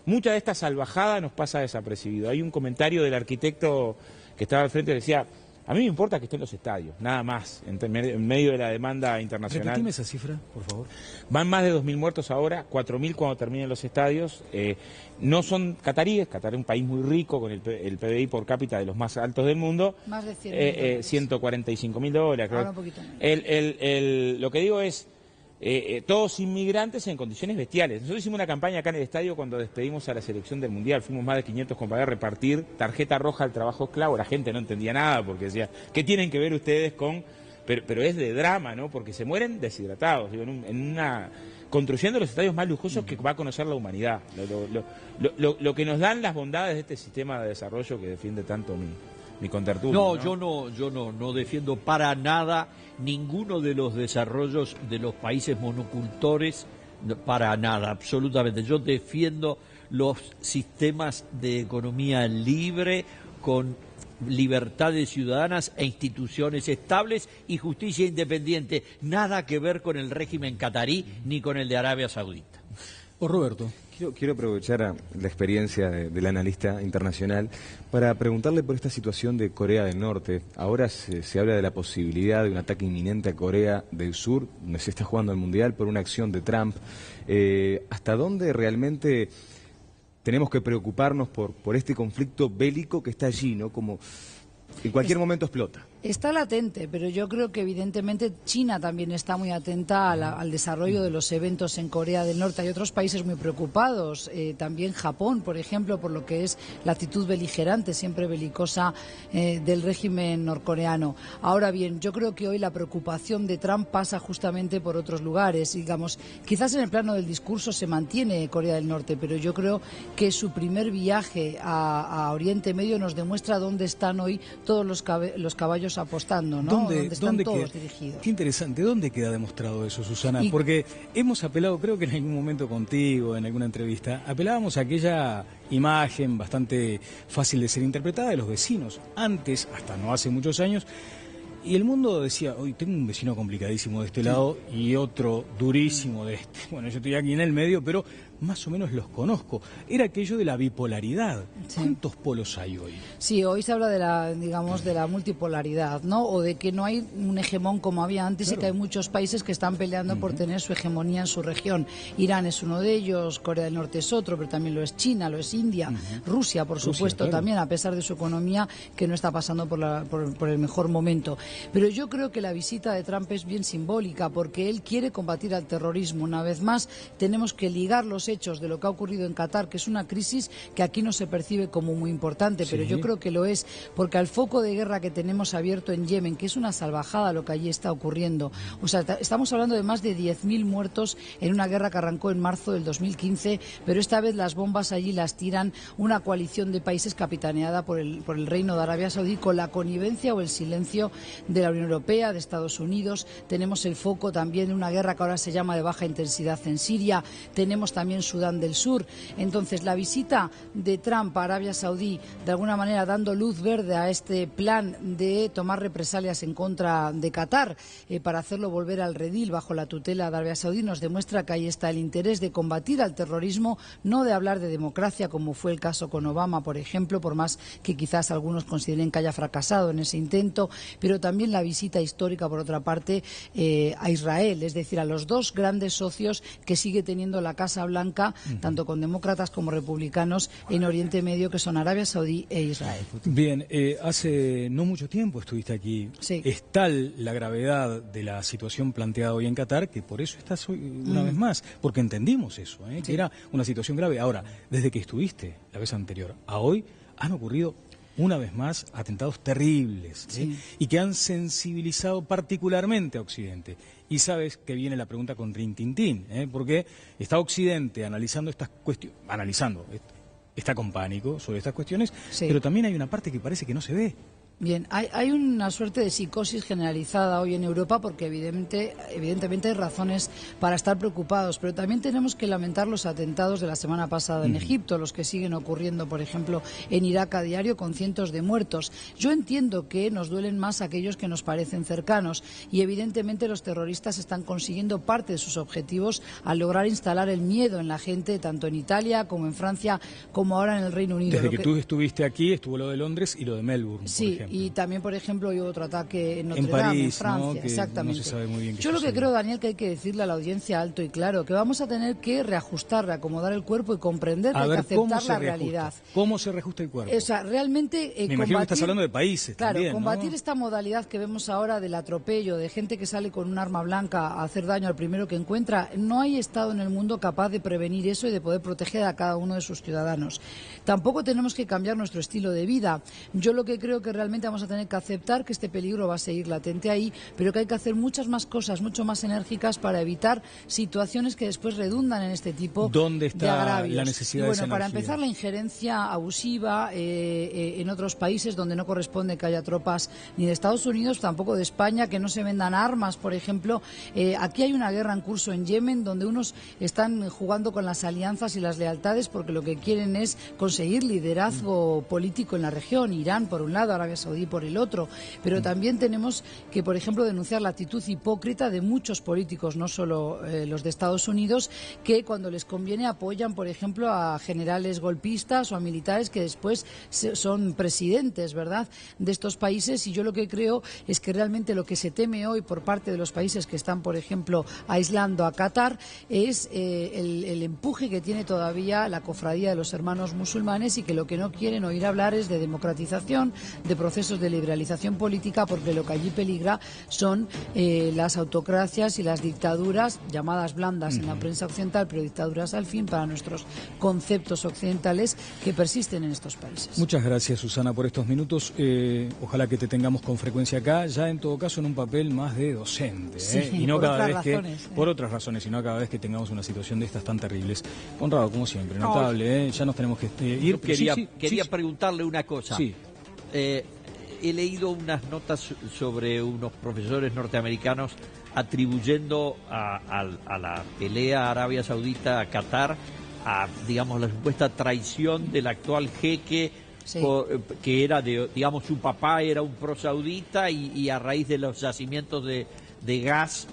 mucha de esta salvajada nos pasa desapercibido. Hay un comentario del arquitecto que estaba al frente que decía: a mí me importa que estén los estadios, nada más, en medio de la demanda internacional. Repíteme esa cifra, por favor. Van más de 2.000 muertos ahora, 4.000 cuando terminen los estadios. No son cataríes, Qatar es un país muy rico, con el PBI por cápita de los más altos del mundo. Más de 145.000 dólares. Ahora un poquito menos. Lo que digo es, todos inmigrantes en condiciones bestiales. Nosotros hicimos una campaña acá en el estadio cuando despedimos a la selección del Mundial. Fuimos más de 500 compañeros a repartir tarjeta roja al trabajo esclavo. La gente no entendía nada porque decía, ¿qué tienen que ver ustedes con...? Pero es de drama, ¿no? Porque se mueren deshidratados, digo, en una construyendo los estadios más lujosos que va a conocer la humanidad. Lo que nos dan las bondades de este sistema de desarrollo que defiende tanto mi contertulio. No, yo no defiendo para nada ninguno de los desarrollos de los países monocultores, para nada, absolutamente. Yo defiendo los sistemas de economía libre con libertades ciudadanas e instituciones estables y justicia independiente. Nada que ver con el régimen catarí ni con el de Arabia Saudita. O Roberto. Quiero aprovechar la experiencia del analista internacional para preguntarle por esta situación de Corea del Norte. Ahora se habla de la posibilidad de un ataque inminente a Corea del Sur, donde se está jugando el Mundial por una acción de Trump. ¿Hasta dónde realmente tenemos que preocuparnos por este conflicto bélico que está allí, ¿no? Como en cualquier momento explota? Está latente, pero yo creo que evidentemente China también está muy atenta al desarrollo de los eventos en Corea del Norte. Hay otros países muy preocupados, también Japón, por ejemplo, por lo que es la actitud beligerante, siempre belicosa, del régimen norcoreano. Ahora bien, yo creo que hoy la preocupación de Trump pasa justamente por otros lugares. Digamos, quizás en el plano del discurso se mantiene Corea del Norte, pero yo creo que su primer viaje a Oriente Medio nos demuestra dónde están hoy todos los caballos apostando, ¿no? ¿Dónde están todos dirigidos? Qué interesante. ¿Dónde queda demostrado eso, Susana? Porque hemos apelado, creo que en algún momento contigo, en alguna entrevista, apelábamos a aquella imagen bastante fácil de ser interpretada de los vecinos. Antes, hasta no hace muchos años, Y el mundo decía, hoy tengo un vecino complicadísimo de este lado y otro durísimo de este. Bueno, yo estoy aquí en el medio, pero más o menos los conozco. Era aquello de la bipolaridad. ¿Cuántos polos hay hoy? Sí, hoy se habla de la, digamos, de la multipolaridad, ¿no? O de que no hay un hegemón como había antes y que hay muchos países que están peleando por tener su hegemonía en su región. Irán es uno de ellos, Corea del Norte es otro, pero también lo es China, lo es India, Rusia, por supuesto, también, a pesar de su economía, que no está pasando por el mejor momento. Pero yo creo que la visita de Trump es bien simbólica, porque él quiere combatir al terrorismo. Una vez más, tenemos que ligar los hechos de lo que ha ocurrido en Qatar, que es una crisis que aquí no se percibe como muy importante, pero yo creo que lo es, porque al foco de guerra que tenemos abierto en Yemen, que es una salvajada lo que allí está ocurriendo, o sea, estamos hablando de más de 10.000 muertos en una guerra que arrancó en marzo del 2015, pero esta vez las bombas allí las tiran una coalición de países capitaneada por el Reino de Arabia Saudí, con la connivencia o el silencio de la Unión Europea, de Estados Unidos. Tenemos el foco también de una guerra que ahora se llama de baja intensidad en Siria, tenemos también Sudán del Sur. Entonces, la visita de Trump a Arabia Saudí, de alguna manera dando luz verde a este plan de tomar represalias en contra de Qatar para hacerlo volver al redil bajo la tutela de Arabia Saudí, nos demuestra que ahí está el interés de combatir al terrorismo, no de hablar de democracia, como fue el caso con Obama, por ejemplo, por más que quizás algunos consideren que haya fracasado en ese intento, pero también la visita histórica, por otra parte, a Israel, es decir, a los dos grandes socios que sigue teniendo la Casa Blanca, tanto con demócratas como republicanos en Oriente Medio, que son Arabia Saudí e Israel. Bien, hace no mucho tiempo estuviste aquí. Es tal la gravedad de la situación planteada hoy en Qatar que por eso estás hoy una vez más, porque entendimos eso, que era una situación grave. Ahora, desde que estuviste la vez anterior a hoy, han ocurrido una vez más atentados terribles y que han sensibilizado particularmente a Occidente. Y sabes que viene la pregunta con rintintín, porque está Occidente analizando estas cuestiones, está con pánico sobre estas cuestiones, pero también hay una parte que parece que no se ve. Bien, hay una suerte de psicosis generalizada hoy en Europa porque evidentemente hay razones para estar preocupados, pero también tenemos que lamentar los atentados de la semana pasada en Egipto, los que siguen ocurriendo, por ejemplo, en Irak a diario con cientos de muertos. Yo entiendo que nos duelen más aquellos que nos parecen cercanos y evidentemente los terroristas están consiguiendo parte de sus objetivos al lograr instalar el miedo en la gente, tanto en Italia como en Francia, como ahora en el Reino Unido. Desde que tú estuviste aquí, estuvo lo de Londres y lo de Melbourne, por ejemplo. Y también, por ejemplo, hubo otro ataque en Notre Dame, en Francia. ¿no? Exactamente. No se sabe muy bien qué Yo lo que sucedió. creo, Daniel, que hay que decirle a la audiencia alto y claro, que vamos a tener que reajustar, reacomodar el cuerpo y comprender que hay que aceptar la realidad. ¿Cómo se reajusta el cuerpo? O sea, realmente me imagino que estás hablando de países también, combatir ¿no? esta modalidad que vemos ahora del atropello, de gente que sale con un arma blanca a hacer daño al primero que encuentra, no hay Estado en el mundo capaz de prevenir eso y de poder proteger a cada uno de sus ciudadanos. Tampoco tenemos que cambiar nuestro estilo de vida. Yo lo que creo que realmente vamos a tener que aceptar que este peligro va a seguir latente ahí, pero que hay que hacer muchas más cosas, mucho más enérgicas para evitar situaciones que después redundan en este tipo ¿Dónde está de agravios. la necesidad de esa para energía? empezar, la injerencia abusiva en otros países donde no corresponde que haya tropas ni de Estados Unidos, tampoco de España, que no se vendan armas, por ejemplo. Aquí hay una guerra en curso en Yemen donde unos están jugando con las alianzas y las lealtades porque lo que quieren es conseguir liderazgo político en la región. Irán por un lado, Arabia Saudí por el otro. Pero también tenemos que, por ejemplo, denunciar la actitud hipócrita de muchos políticos, no solo los de Estados Unidos, que cuando les conviene apoyan, por ejemplo, a generales golpistas o a militares que después son presidentes, ¿verdad?, de estos países. Y yo lo que creo es que realmente lo que se teme hoy por parte de los países que están, por ejemplo, aislando a Qatar es el empuje que tiene todavía la cofradía de los hermanos musulmanes y que lo que no quieren oír hablar es de democratización, de procesos de liberalización política, porque lo que allí peligra son las autocracias y las dictaduras llamadas blandas en la prensa occidental, pero dictaduras al fin para nuestros conceptos occidentales que persisten en estos países. Muchas gracias, Susana, por estos minutos. Ojalá que te tengamos con frecuencia acá, ya en todo caso en un papel más de docente, y no cada vez razones, por otras razones, sino cada vez que tengamos una situación de estas tan terribles. Honrado, como siempre, notable, ya nos tenemos que ir. Yo quería preguntarle una cosa. Sí. He leído unas notas sobre unos profesores norteamericanos atribuyendo a la pelea Arabia Saudita a Qatar a, digamos, la supuesta traición del actual jeque Sí. Que era digamos, su papá era un prosaudita y a raíz de los yacimientos de gas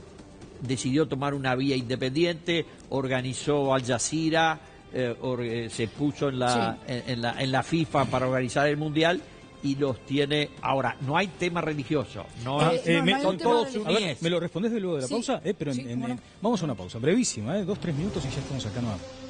decidió tomar una vía independiente, organizó Al Jazeera, se puso en la FIFA para organizar el Mundial y los tiene. Ahora, no hay tema religioso, son todos suníes. ¿Me lo respondés de luego de la pausa? Pero bueno. Vamos a una pausa brevísima, 2-3 minutos y ya estamos acá nuevamente.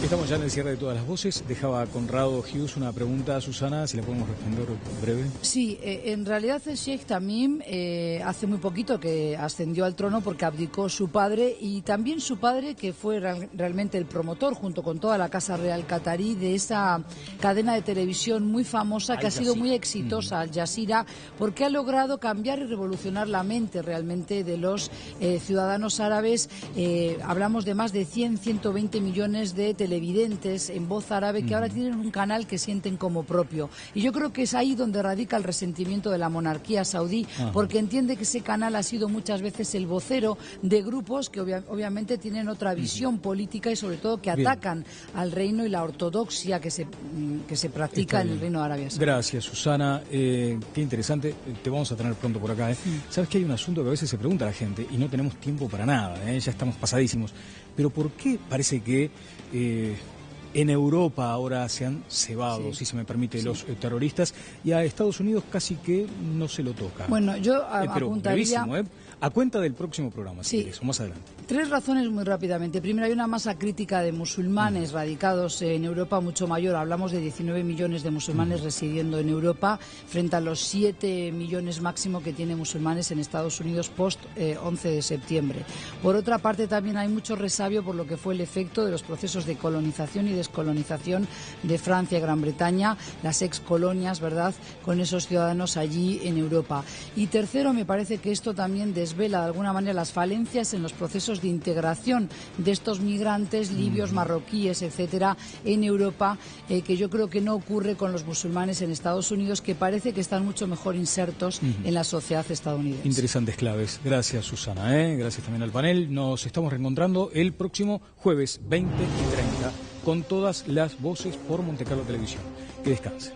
Estamos ya en el cierre de todas las voces. Dejaba a Conrado Hughes una pregunta a Susana, si la podemos responder breve. Sí, en realidad el Sheikh Tamim hace muy poquito que ascendió al trono porque abdicó su padre y también su padre, que fue realmente el promotor junto con toda la Casa Real Catarí de esa cadena de televisión muy famosa que ha sido muy exitosa, Al Jazeera, porque ha logrado cambiar y revolucionar la mente realmente de los ciudadanos árabes. Hablamos de más de 120 millones de televidentes en voz árabe que ahora tienen un canal que sienten como propio. Y yo creo que es ahí donde radica el resentimiento de la monarquía saudí, porque entiende que ese canal ha sido muchas veces el vocero de grupos que obviamente tienen otra visión política y sobre todo que atacan al reino y la ortodoxia que se practica en el reino de Arabia Saudí. Gracias, Susana. Qué interesante. Te vamos a tener pronto por acá. Sabes que hay un asunto que a veces se pregunta a la gente y no tenemos tiempo para nada. Ya estamos pasadísimos. Pero ¿por qué parece que en Europa ahora se han cebado, si se me permite, los terroristas, y a Estados Unidos casi que no se lo toca? Bueno, yo pero apuntaría... brevísimo, a cuenta del próximo programa, si quieres, o más adelante. 3 razones muy rápidamente. Primero, hay una masa crítica de musulmanes radicados en Europa mucho mayor. Hablamos de 19 millones de musulmanes residiendo en Europa frente a los 7 millones máximo que tiene musulmanes en Estados Unidos post 11 de septiembre. Por otra parte, también hay mucho resabio por lo que fue el efecto de los procesos de colonización y descolonización de Francia y Gran Bretaña, las excolonias, ¿verdad?, con esos ciudadanos allí en Europa. Y tercero, me parece que esto también desvela de alguna manera las falencias en los procesos de integración de estos migrantes libios, marroquíes, etcétera, en Europa, que yo creo que no ocurre con los musulmanes en Estados Unidos, que parece que están mucho mejor insertos en la sociedad estadounidense. Interesantes claves. Gracias, Susana. Gracias también al panel. Nos estamos reencontrando el próximo jueves 20 y 30 con todas las voces por Montecarlo Televisión. Que descanse.